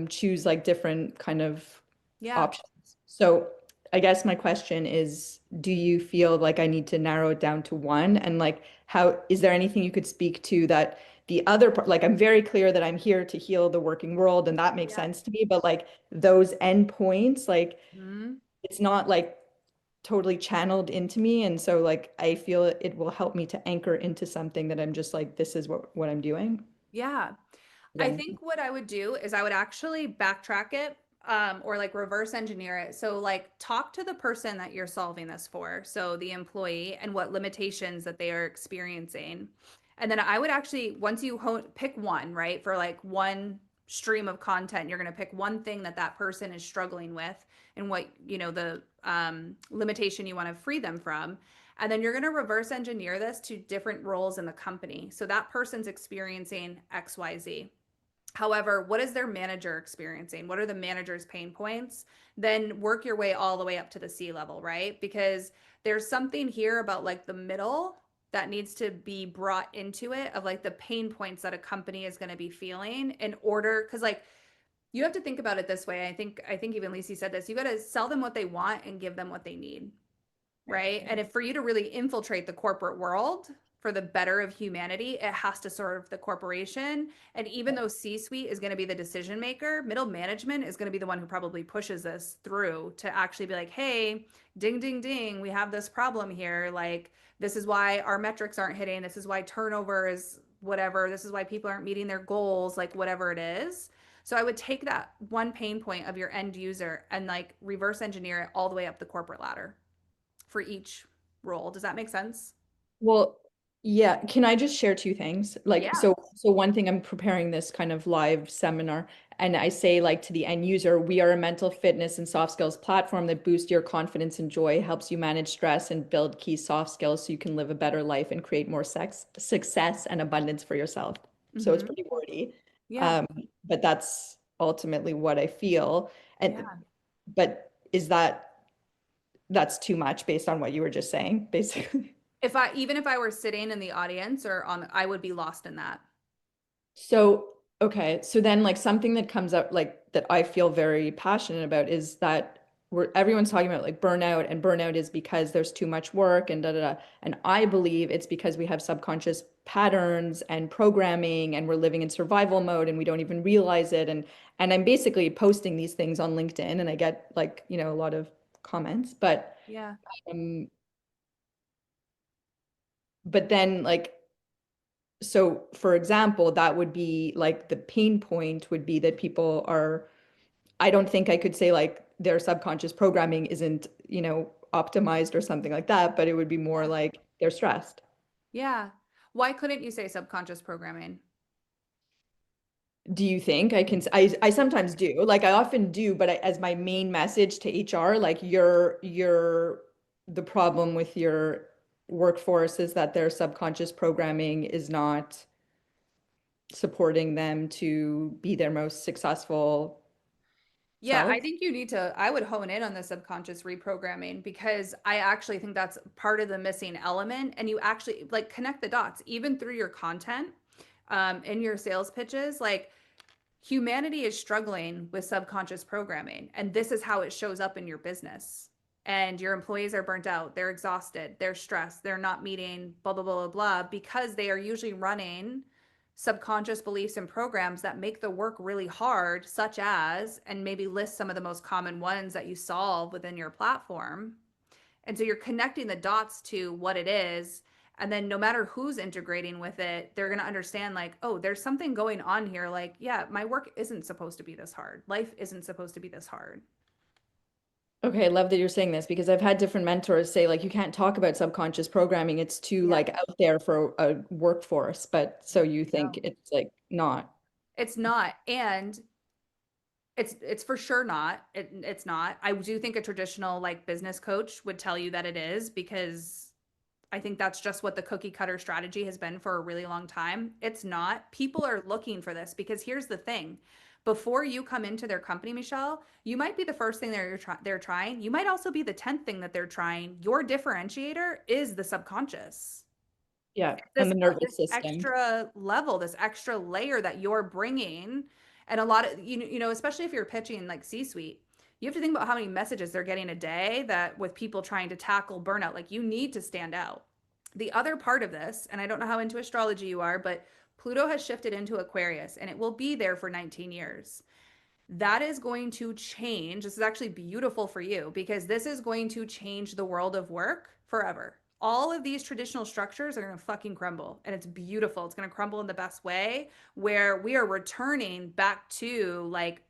choose like different kind of Yeah. options. So I guess my question is, do you feel like I need to narrow it down to one? And like, how, is there anything you could speak to that the other part, like I'm very clear that I'm here to heal the working world and that makes Yeah. sense to me, but like those endpoints, like Mhm. it's not like totally channeled into me. And so like, I feel it will help me to anchor into something that I'm just like, this is what I'm doing. Yeah. I think what I would do is I would actually backtrack it or like reverse engineer it. So like talk to the person that you're solving this for, so the employee, and what limitations that they are experiencing. And then I would actually, once you pick one, right, for like one stream of content, you're going to pick one thing that that person is struggling with and what, the limitation you want to free them from. And then you're going to reverse engineer this to different roles in the company. So that person's experiencing XYZ. However, what is their manager experiencing? What are the manager's pain points? Then work your way all the way up to the C level, right? Because there's something here about like the middle that needs to be brought into it, of like the pain points that a company is going to be feeling in order, because like you have to think about it this way. I think even Lacey said this. You got to sell them what they want and give them what they need. Right. And if for you to really infiltrate the corporate world for the better of humanity, it has to serve the corporation. And even though C-suite is going to be the decision maker, middle management is going to be the one who probably pushes this through to actually be like, hey, ding, ding, ding, we have this problem here. Like, this is why our metrics aren't hitting. This is why turnover is whatever. This is why people aren't meeting their goals, like whatever it is. So I would take that one pain point of your end user and like reverse engineer it all the way up the corporate ladder for each role. Does that make sense? Well, yeah, can I just share two things? Like, Yeah. so one thing, I'm preparing this kind of live seminar, and I say like to the end user, we are a mental fitness and soft skills platform that boosts your confidence and joy, helps you manage stress and build key soft skills so you can live a better life and create more success and abundance for yourself. So it's Mhm. pretty wordy. Yeah. But that's ultimately what I feel. And Yeah. but is that's too much based on what you were just saying, basically? Even if I were sitting in the audience or on, I would be lost in that. So, okay. So then like something that comes up like that I feel very passionate about is that everyone's talking about like burnout, and burnout is because there's too much work and da da da. And I believe it's because we have subconscious patterns and programming, and we're living in survival mode and we don't even realize it. And I'm basically posting these things on LinkedIn, and I get like, a lot of comments, Yeah. um but then like, so for example, that would be like the pain point would be that people are, I don't think I could say like their subconscious programming isn't, optimized or something like that, but it would be more Yeah. like they're stressed. Yeah. Why couldn't you say subconscious programming? Do you think I can, I sometimes do, like I often do, but as my main message to HR, like the problem with your workforce is that their subconscious programming is not supporting them to be their most successful Yeah, I self. think I would hone in on the subconscious reprogramming because I actually think that's part of the missing element. And you actually like connect the dots, even through your content, in your sales pitches. Like humanity is struggling with subconscious programming, and this is how it shows up in your business. And your employees are burnt out, they're exhausted, they're stressed, they're not meeting, blah, blah, blah, blah, blah, because they are usually running subconscious beliefs and programs that make the work really hard, such as, and maybe list some of the most common ones that you solve within your platform. And so you're connecting the dots to what it is. And then no matter who's integrating with it, they're going to understand like, oh, there's something going on here. Like, yeah, my work isn't supposed to be this hard. Life isn't supposed to be this hard. Okay, I love that you're saying this, because I've had different mentors say like you can't talk about subconscious programming. It's too Yeah. like out there for a workforce. But so you think No. it's like not. It's not. And it's for sure not. It's not. I do think a traditional like business coach would tell you that it is, because I think that's just what the cookie cutter strategy has been for a really long time. It's not. People are looking for this because here's the thing. Before you come into their company, Michelle, you might be the first thing they're trying. You might also be the 10th thing that they're trying. Your differentiator is the subconscious. Yeah, This and the nervous this system. extra level, this extra layer that you're bringing, and a lot of especially if you're pitching like C-suite, you have to think about how many messages they're getting a day that with people trying to tackle burnout, like you need to stand out. The other part of this, and I don't know how into astrology you are, but Pluto has shifted into Aquarius and it will be there for 19 years. That is going to change. This is actually beautiful for you because this is going to change the world of work forever. All of these traditional structures are going to fucking crumble, and it's beautiful. It's going to crumble in the best way where we are returning back to like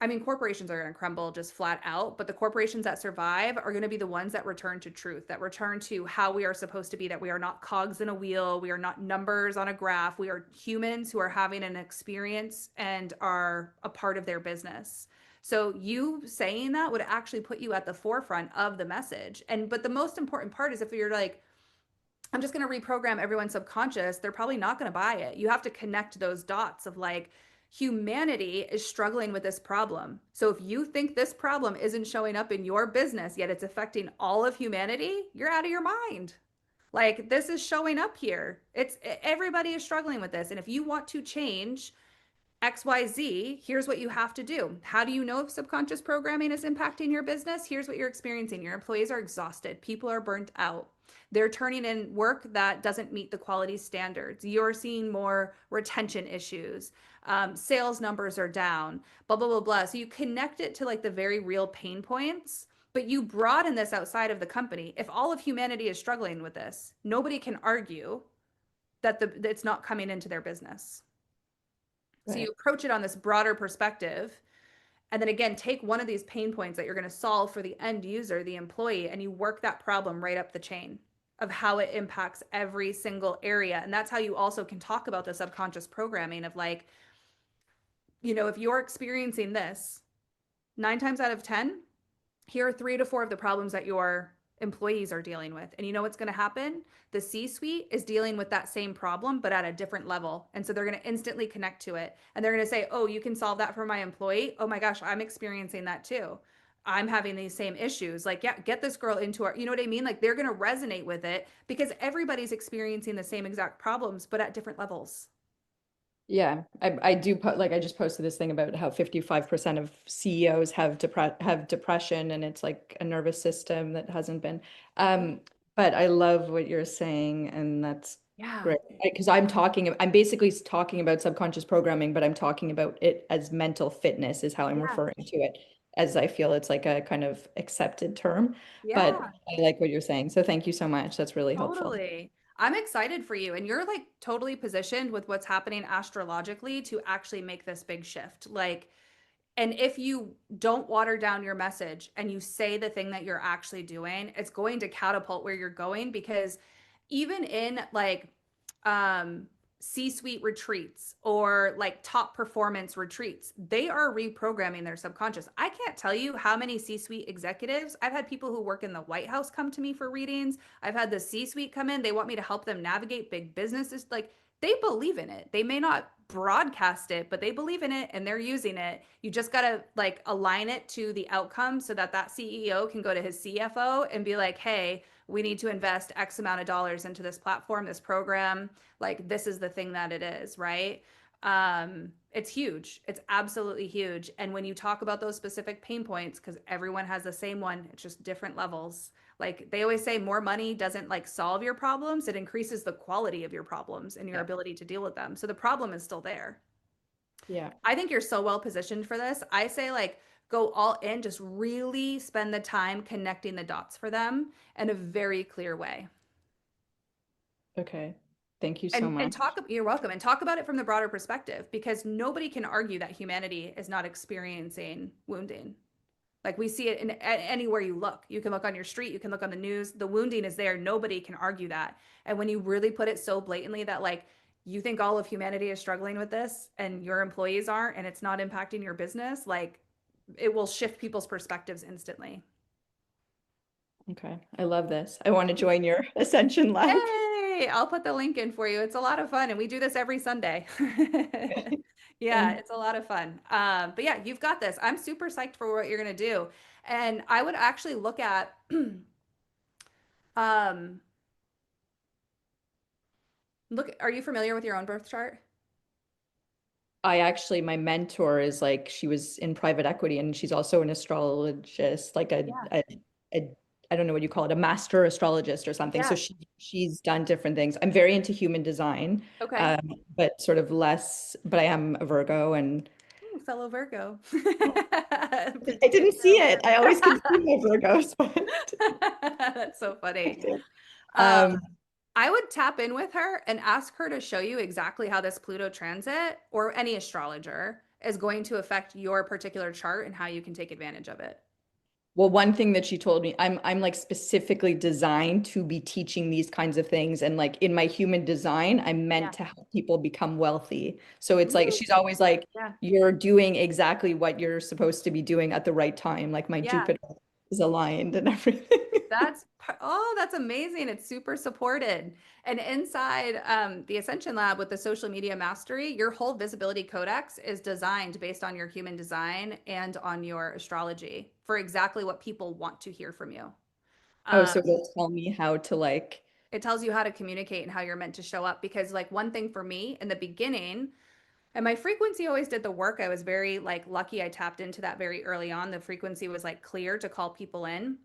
I mean, corporations are going to crumble just flat out, but the corporations that survive are going to be the ones that return to truth, that return to how we are supposed to be, that we are not cogs in a wheel, we are not numbers on a graph, we are humans who are having an experience and are a part of their business. So you saying that would actually put you at the forefront of the message. But the most important part is if you're like, I'm just going to reprogram everyone's subconscious, they're probably not going to buy it. You have to connect those dots of like, humanity is struggling with this problem. So if you think this problem isn't showing up in your business, yet it's affecting all of humanity, you're out of your mind. Like this is showing up here. Everybody is struggling with this. And if you want to change XYZ, here's what you have to do. How do you know if subconscious programming is impacting your business? Here's what you're experiencing. Your employees are exhausted. People are burnt out. They're turning in work that doesn't meet the quality standards. You're seeing more retention issues. Sales numbers are down, blah, blah, blah, blah. So you connect it to like the very real pain points, but you broaden this outside of the company. If all of humanity is struggling with this, nobody can argue that it's not coming into their business. So Right. you approach it on this broader perspective. And then again, take one of these pain points that you're going to solve for the end user, the employee, and you work that problem right up the chain of how it impacts every single area. And that's how you also can talk about the subconscious programming of like, you know, if you're experiencing this 9 times out of 10, here are 3 to 4 of the problems that your employees are dealing with. And you know what's going to happen? The C-suite is dealing with that same problem, but at a different level. And so they're going to instantly connect to it. And they're going to say, oh, you can solve that for my employee. Oh my gosh, I'm experiencing that too. I'm having these same issues. Like, yeah, get this girl into our, you know what I mean? Like they're going to resonate with it because everybody's experiencing the same exact problems, but at different levels. Yeah, I do like I just posted this thing about how 55% of CEOs have depression, and it's like a nervous system that hasn't been. But I love what you're saying, and that's Yeah. great because I'm basically talking about subconscious programming, but I'm talking about it as mental fitness is how I'm Yeah. referring to it, as I feel it's like a kind of accepted term. But Yeah. I like what you're saying, so thank you so much. That's really helpful. Totally. I'm excited for you. And you're like totally positioned with what's happening astrologically to actually make this big shift. Like, and if you don't water down your message and you say the thing that you're actually doing, it's going to catapult where you're going because even in like C-suite retreats or like top performance retreats, they are reprogramming their subconscious. I can't tell you how many C-suite executives, I've had people who work in the White House come to me for readings. I've had the C-suite come in. They want me to help them navigate big businesses. Like they believe in it. They may not broadcast it, but they believe in it and they're using it. You just got to like align it to the outcome so that that CEO can go to his CFO and be like, hey, we need to invest X amount of dollars into this platform, this program. Like this is the thing that it is, right? It's huge. It's absolutely huge. And when you talk about those specific pain points, because everyone has the same one, it's just different levels. Like they always say more money doesn't like solve your problems. It increases the quality of your problems and your ability to deal with them. So the problem is still there. Yeah. I think you're so well positioned for this. I say like go all in, just really spend the time connecting the dots for them in a very clear way. Okay. Thank you so And much. you're welcome. And talk about it from the broader perspective because nobody can argue that humanity is not experiencing wounding. Like we see it in anywhere you look. You can look on your street, you can look on the news. The wounding is there. Nobody can argue that. And when you really put it so blatantly that like you think all of humanity is struggling with this and your employees aren't and it's not impacting your business, like it will shift people's perspectives instantly. Okay, I love this. I want to join your Ascension Lab. Hey, I'll put the link in for you. It's a lot of fun and we do this every Sunday. Yeah, it's a lot of fun. But yeah, you've got this. I'm super psyched for what you're gonna do. And I would actually look at are you familiar with your own birth chart? My mentor is like, she was in private equity and she's also an astrologist, like a I don't know what you call it, a master astrologist or something. So she's done different things. I'm very into human design, Okay. but sort of less, but I am a Virgo and Fellow Virgo. I didn't see it. I always can see my Virgos, but That's so funny. um, I would tap in with her and ask her to show you exactly how this Pluto transit or any astrologer is going to affect your particular chart and how you can take advantage of it. well, one thing that she told me, I'm like specifically designed to be teaching these kinds of things. And like in my human design, I'm meant to help people become wealthy. So it's like, she's always like, you're doing exactly what you're supposed to be doing at the right time. Like my Jupiter is aligned and everything. That's amazing. It's super supported. And inside the Ascension Lab with the Social Media Mastery, your whole visibility codex is designed based on your human design and on your astrology for exactly what people want to hear from you. Oh, so it'll tell me how to like. It tells you how to communicate and how you're meant to show up. Because like one thing for me in the beginning, and my frequency always did the work. I was very like lucky. I tapped into that very early on. The frequency was like clear to call people in.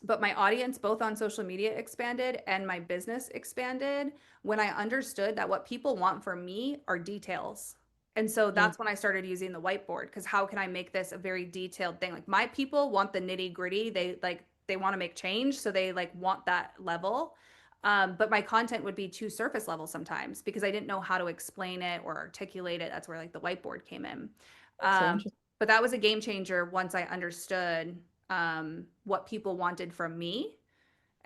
But my audience, both on social media, expanded and my business expanded when I understood that what people want from me are details. And so that's when I started using the whiteboard because how can I make this a very detailed thing? Like my people want the nitty gritty. They want to make change. So they like want that level. But my content would be too surface level sometimes because I didn't know how to explain it or articulate it. That's where like the whiteboard came in. That's so interesting. But that was a game changer once I understood what people wanted from me.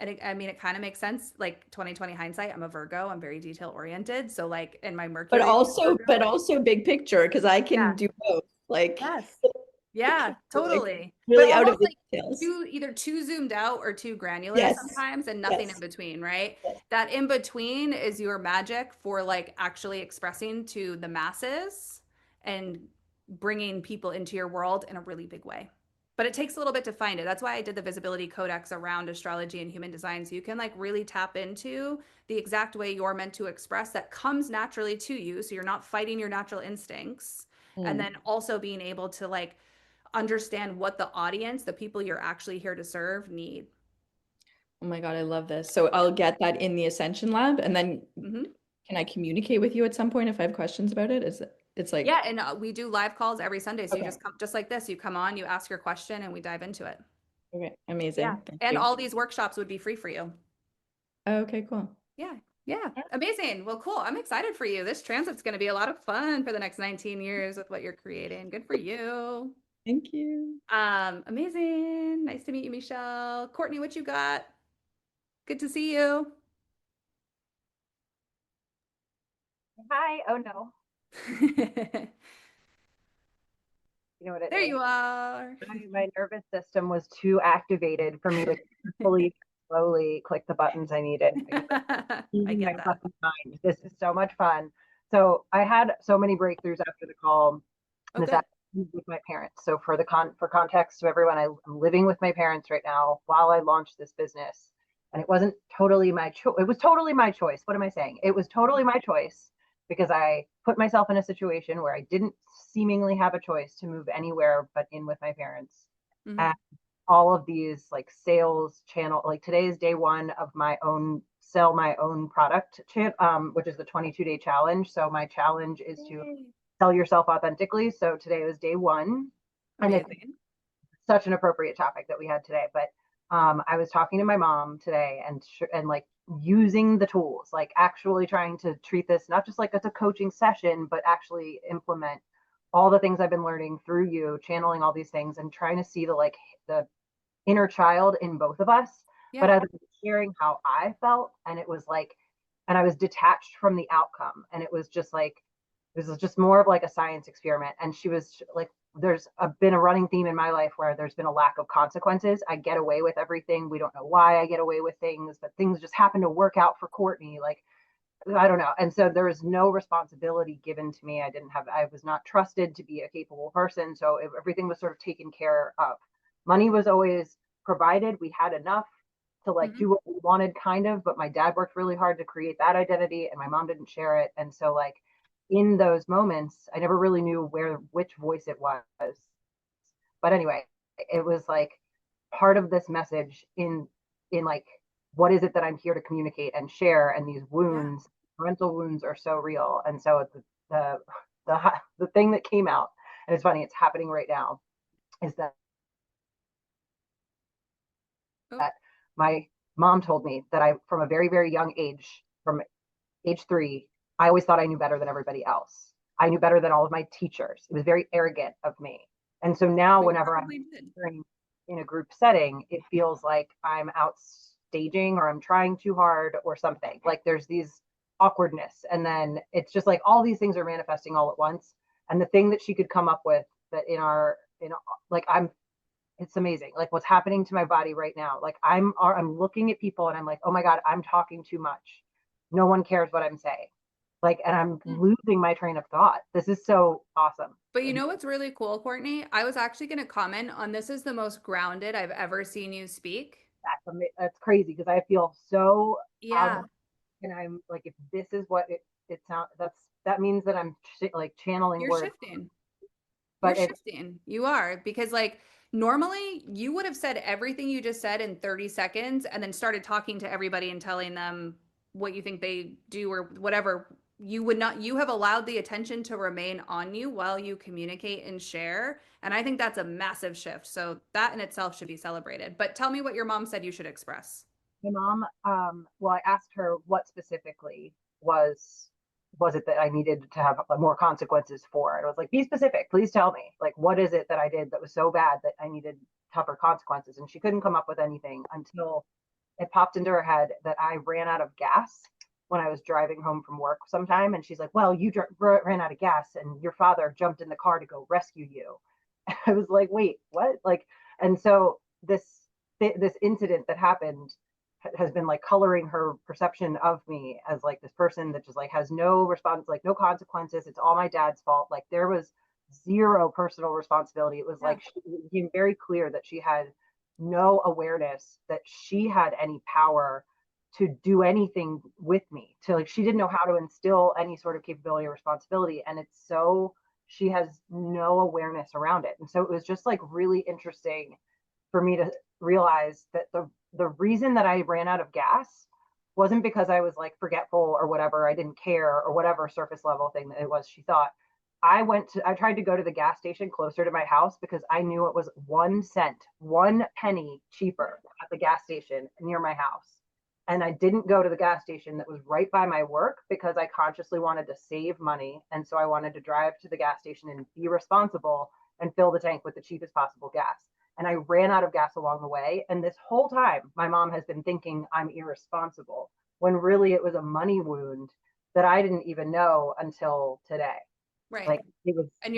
And I mean, it kind of makes sense. Like 2020 hindsight, I'm a Virgo. I'm very detail oriented. So like in my Mercury. But also big picture, because I can Yeah. do both. Like Yes. Yeah, totally. really But out of almost the like details. either too zoomed out or too granular Yes. sometimes, and nothing Yes. in between, right? Yes. That in between is your magic for like actually expressing to the masses and bringing people into your world in a really big way. But it takes a little bit to find it. That's why I did the visibility codex around astrology and human design. So you can like really tap into the exact way you're meant to express that comes naturally to you. So you're not fighting your natural instincts. And then also being able to like understand what the audience, the people you're actually here to serve, need. Oh my God, I love this. So I'll get that in the Ascension Lab, and then can I communicate with you at some point if I have questions about it? It's like, Yeah, and we do live calls every Sunday. So you Okay. just come, just like this, you come on, you ask your question, and we dive into it. okay, amazing. Yeah, Thank and you. all these workshops would be free for you. Oh, okay, cool. Yeah, amazing. Well, cool. I'm excited for you. This transit's going to be a lot of fun for the next 19 years with what you're creating. Good for you. Thank you. Amazing. Nice to meet you, Michelle. Courtney, what you got? Good to see you. Hi. Oh no. You know what it There is? you are. My nervous system was too activated for me to fully, slowly click the buttons I needed. I Losing get my that. fucking mind. This is so much fun. So I had so many breakthroughs after the call Oh, this good. afternoon with my parents. So for context to everyone, I'm living with my parents right now while I launched this business. And it wasn't totally my choice. It was totally my choice. What am I saying? It was totally my choice because I put myself in a situation where I didn't seemingly have a choice to move anywhere but in with my parents. Mhm. And all of these like sales channel, like today is day one of my own sell my own product, which is the 22-day challenge. So my challenge is to Yay. sell yourself authentically. So today was day one, and it's Amazing. such an appropriate topic that we had today. But I was talking to my mom today, and like using the tools, like actually trying to treat this not just like it's a coaching session, but actually implement all the things I've been learning through you, channeling all these things, and trying to see the inner child in both of us. But Yeah. as I was sharing how I felt, and it was like, and I was detached from the outcome, and it was just like, it was just more of like a science experiment. And she was like, there's been a running theme in my life where there's been a lack of consequences. I get away with everything. We don't know why I get away with things, but things just happen to work out for Courtney. Like, I don't know. And so there was no responsibility given to me. I was not trusted to be a capable person. So everything was sort of taken care of. Money was always provided. We had enough to like do what we wanted kind of, but my dad worked really hard to create that identity and my mom didn't share it. And so like in those moments, I never really knew which voice it was. But anyway, it was like part of this message in like, what is it that I'm here to communicate and share? And these wounds, parental wounds are so real. And so the thing that came out, and it's funny, it's happening right now, is that my mom told me that I, from a very, very young age, from age 3, I always thought I knew better than everybody else. I knew better than all of my teachers. It was very arrogant of me. And so now whenever I'm in a group setting, it feels like I'm outstaging or I'm trying too hard or something. Like there's these awkwardness. And then it's just like all these things are manifesting all at once. And the thing that she could come up with that it's amazing. Like what's happening to my body right now. Like I'm looking at people and I'm like, oh my God, I'm talking too much. No one cares what I'm saying. Like, and I'm losing my train of thought. This is so awesome. But you know what's really cool, Courtney? I was actually going to comment on this is the most grounded I've ever seen you speak. That's crazy because I feel so Yeah. and I'm like, if this is what it sounds, that means that I'm like channeling You're words. shifting. But You're shifting. You are, because like normally you would have said everything you just said in 30 seconds and then started talking to everybody and telling them what you think they do or whatever. You would not, you have allowed the attention to remain on you while you communicate and share. And I think that's a massive shift. So that in itself should be celebrated. But tell me what your mom said you should express. My mom, well, I asked her what specifically was it that I needed to have more consequences for. And I was like, be specific, please tell me. Like, what is it that I did that was so bad that I needed tougher consequences? And she couldn't come up with anything until it popped into her head that I ran out of gas when I was driving home from work sometime. And she's like, well, you ran out of gas and your father jumped in the car to go rescue you. I was like, wait, what? Like, and so this incident that happened has been like coloring her perception of me as like this person that just like has no response, like no consequences. It's all my dad's fault. Like there was zero personal responsibility. It was like she became very clear that she had no awareness that she had any power to do anything with me. To like, she didn't know how to instill any sort of capability or responsibility. And it's so, she has no awareness around it. And so it was just like really interesting for me to realize that the reason that I ran out of gas wasn't because I was like forgetful or whatever, I didn't care or whatever surface level thing that it was, she thought. I tried to go to the gas station closer to my house because I knew it was 1 cent, 1 penny cheaper at the gas station near my house. And I didn't go to the gas station that was right by my work because I consciously wanted to save money. And so I wanted to drive to the gas station and be responsible and fill the tank with the cheapest possible gas. And I ran out of gas along the way. And this whole time, my mom has been thinking I'm irresponsible when really it was a money wound that I didn't even know until today. Right. Like it was. And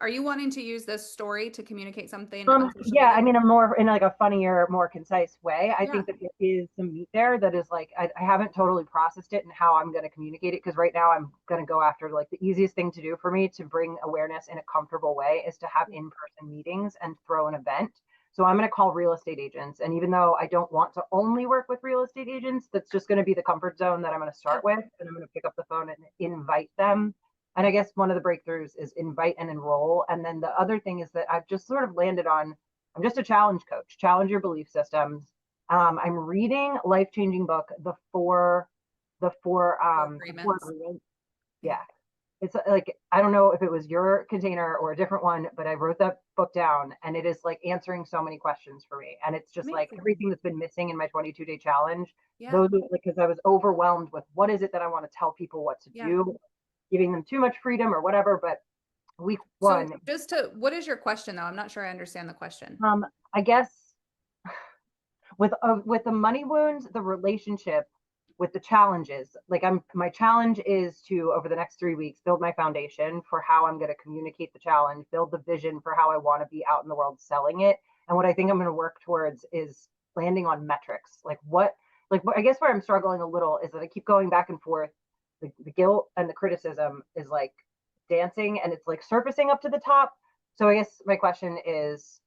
are you wanting to use this story to communicate something? Yeah, I mean, I'm more in like a funnier, more concise way. I Yeah. think that there is some meat there that is like, I haven't totally processed it and how I'm going to communicate it. Cause right now I'm going to go after like the easiest thing to do for me to bring awareness in a comfortable way is to have in-person meetings and throw an event. So I'm going to call real estate agents. And even though I don't want to only work with real estate agents, that's just going to be the comfort zone that I'm going to start with. And I'm going to pick up the phone and invite them. And I guess one of the breakthroughs is invite and enroll. And then the other thing is that I've just sort of landed on, I'm just a challenge coach, challenge your belief systems. I'm reading life-changing book, the four agreements. Yeah. It's like, I don't know if it was your container or a different one, but I wrote that book down and it is like answering so many questions for me. And it's just like everything that's been missing in my 22-day challenge. Yeah. Those are because I was overwhelmed with what is it that I want to tell people what to do, giving them too much freedom or whatever. But week one. So what is your question though? I'm not sure I understand the question. I guess with the money wounds, the relationship with the challenges, like my challenge is to, over the next 3 weeks, build my foundation for how I'm going to communicate the challenge, build the vision for how I want to be out in the world selling it. And what I think I'm going to work towards is landing on metrics. I guess where I'm struggling a little is that I keep going back and forth. The guilt and the criticism is like dancing and it's like surfacing up to the top. So I guess my question is,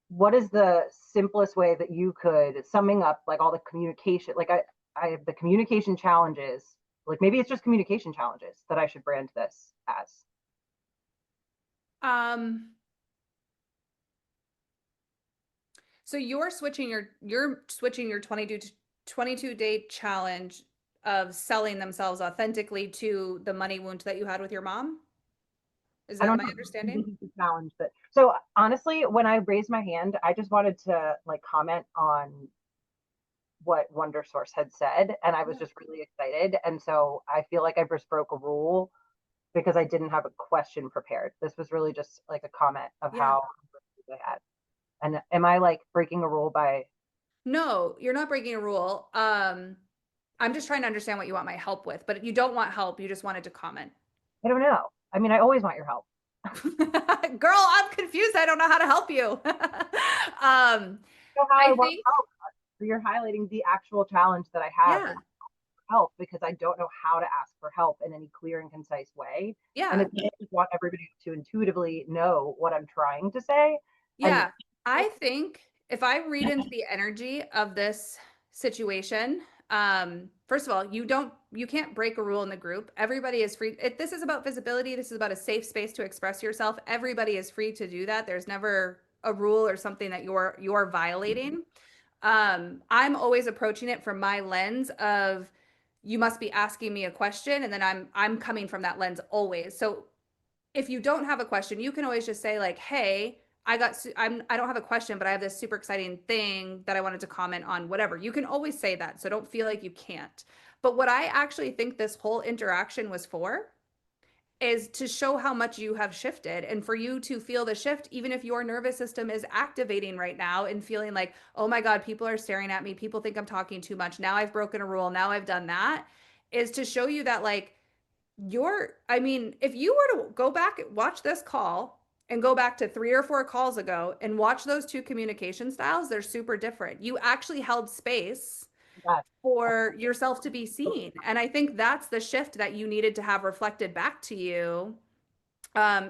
what is the simplest way that you could, summing up like all the communication, like I have the communication challenges, like maybe it's just communication challenges that I should brand this as? So you're switching your 22-day challenge of selling themselves authentically to the money wound that you had with your mom? Is that my understanding? Challenge, but so honestly, when I raised my hand, I just wanted to like comment on what Wonder Source had said, and I was just really excited. And so I feel like I just broke a rule because I didn't have a question prepared. This was really just like a comment of how I had. And am I like breaking a rule by? No, you're not breaking a rule. I'm just trying to understand what you want my help with, but you don't want help. You just wanted to comment. I don't know. I mean, I always want your help. Girl, I'm confused. I don't know how to help you. I think you're highlighting the actual challenge that I have help because I don't know how to ask for help in any clear and concise way. Yeah. And I just want everybody to intuitively know what I'm trying to say. Yeah. I think if I read into the energy of this situation, first of all, you can't break a rule in the group. Everybody is free. This is about visibility. This is about a safe space to express yourself. Everybody is free to do that. There's never a rule or something that you're violating. I'm always approaching it from my lens of you must be asking me a question, and then I'm coming from that lens always. So if you don't have a question, you can always just say like, hey, I don't have a question, but I have this super exciting thing that I wanted to comment on, whatever. You can always say that. So don't feel like you can't. But what I actually think this whole interaction was for is to show how much you have shifted and for you to feel the shift, even if your nervous system is activating right now and feeling like, oh my God, people are staring at me. People think I'm talking too much. Now I've broken a rule. Now I've done that, is to show you that like I mean, if you were to go back, watch this call and go back to 3 or 4 calls ago and watch those two communication styles, they're super different. You actually held space Yes. for yourself to be seen. And I think that's the shift that you needed to have reflected back to you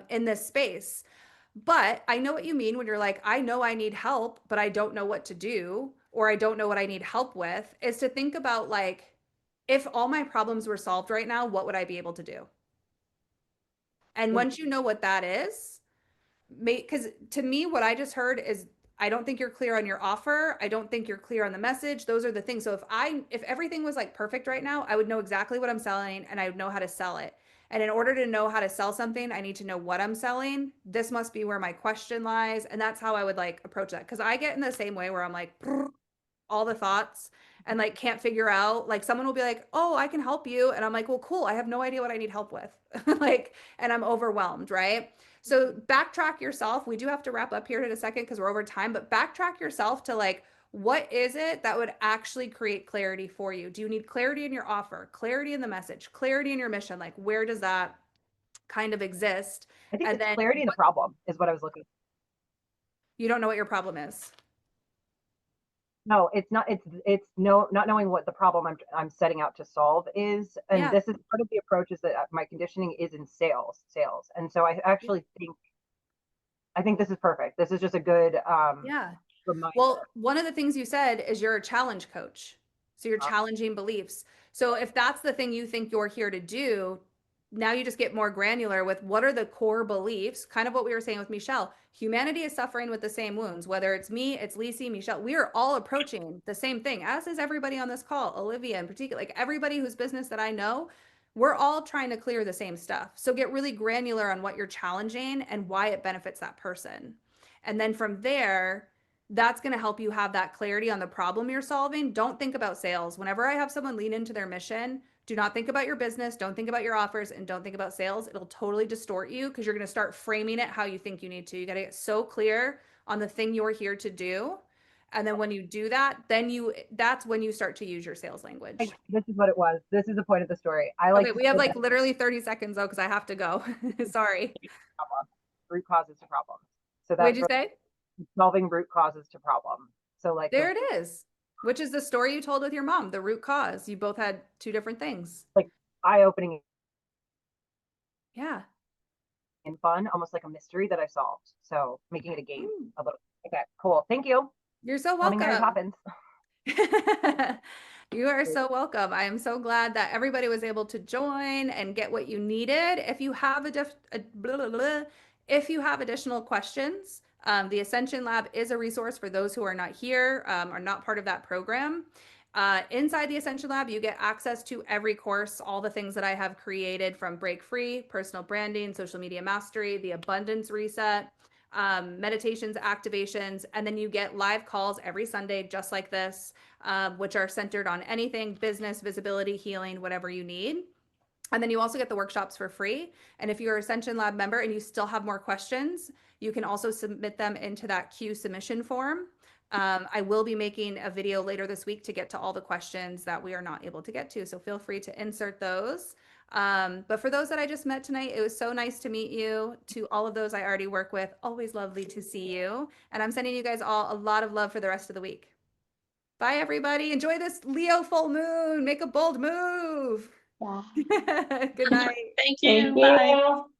in this space. But I know what you mean when you're like, I know I need help, but I don't know what to do, or I don't know what I need help with, is to think about like, if all my problems were solved right now, what would I be able to do? And once you know what that is, because to me, what I just heard is, I don't think you're clear on your offer. I don't think you're clear on the message. Those are the things. So if everything was like perfect right now, I would know exactly what I'm selling and I would know how to sell it. And in order to know how to sell something, I need to know what I'm selling. This must be where my question lies. And that's how I would like approach that. Cause I get in the same way where I'm like, all the thoughts and like can't figure out, like someone will be like, oh, I can help you. And I'm like, well, cool. I have no idea what I need help with. Like, and I'm overwhelmed. Right. So backtrack yourself. We do have to wrap up here in a second because we're over time, but backtrack yourself to like, what is it that would actually create clarity for you? Do you need clarity in your offer, clarity in the message, clarity in your mission? Like, where does that kind of exist? I think And it's then clarity in the problem is what I was looking for. you don't know what your problem is. No, it's not. Not knowing what the problem I'm setting out to solve is, and Yeah. this is part of the approach is that my conditioning is in sales, and so I actually think this is perfect. This is just a good Yeah. reminder. Well, one of the things you said is you're a challenge coach. So you're challenging beliefs. So if that's the thing you think you're here to do, now you just get more granular with what are the core beliefs, kind of what we were saying with Michelle. Humanity is suffering with the same wounds, whether it's me, it's Lisi, Michelle. We are all approaching the same thing, as is everybody on this call, Olivia in particular, like everybody whose business that I know, we're all trying to clear the same stuff. So get really granular on what you're challenging and why it benefits that person. And then from there, that's going to help you have that clarity on the problem you're solving. Don't think about sales. Whenever I have someone lean into their mission, do not think about your business, don't think about your offers, and don't think about sales. It'll totally distort you because you're going to start framing it how you think you need to. You got to get so clear on the thing you're here to do. And then when you do that, that's when you start to use your sales language. This is what it was. This is the point of the story. Okay, we have like literally 30 seconds though, because I have to go. Sorry. Root causes to problems. So What'd that's you say? solving root causes to problems. So like there it is, which is the story you told with your mom, the root cause. You both had two different things. Like eye-opening. Yeah. And fun, almost like a mystery that I solved. So making it a game a little. Okay, cool. Thank you. You're so welcome. Mary Poppins. You are so welcome. I am so glad that everybody was able to join and get what you needed. If you have if you have additional questions, the Ascension Lab is a resource for those who are not here, are not part of that program. Inside the Ascension Lab, you get access to every course, all the things that I have created, from Break Free, Personal Branding, Social Media Mastery, the Abundance Reset, meditations, activations, and then you get live calls every Sunday, just like this, which are centered on anything business, visibility, healing, whatever you need. And then you also get the workshops for free. And if you're an Ascension Lab member and you still have more questions, you can also submit them into that Q submission form. I will be making a video later this week to get to all the questions that we are not able to get to. So feel free to insert those. But for those that I just met tonight, it was so nice to meet you. To all of those I already work with, always lovely to see you. And I'm sending you guys all a lot of love for the rest of the week. Bye, everybody. Enjoy this Leo full moon. Make a bold move. Yeah. Good night. Thank you. Thank Bye. you.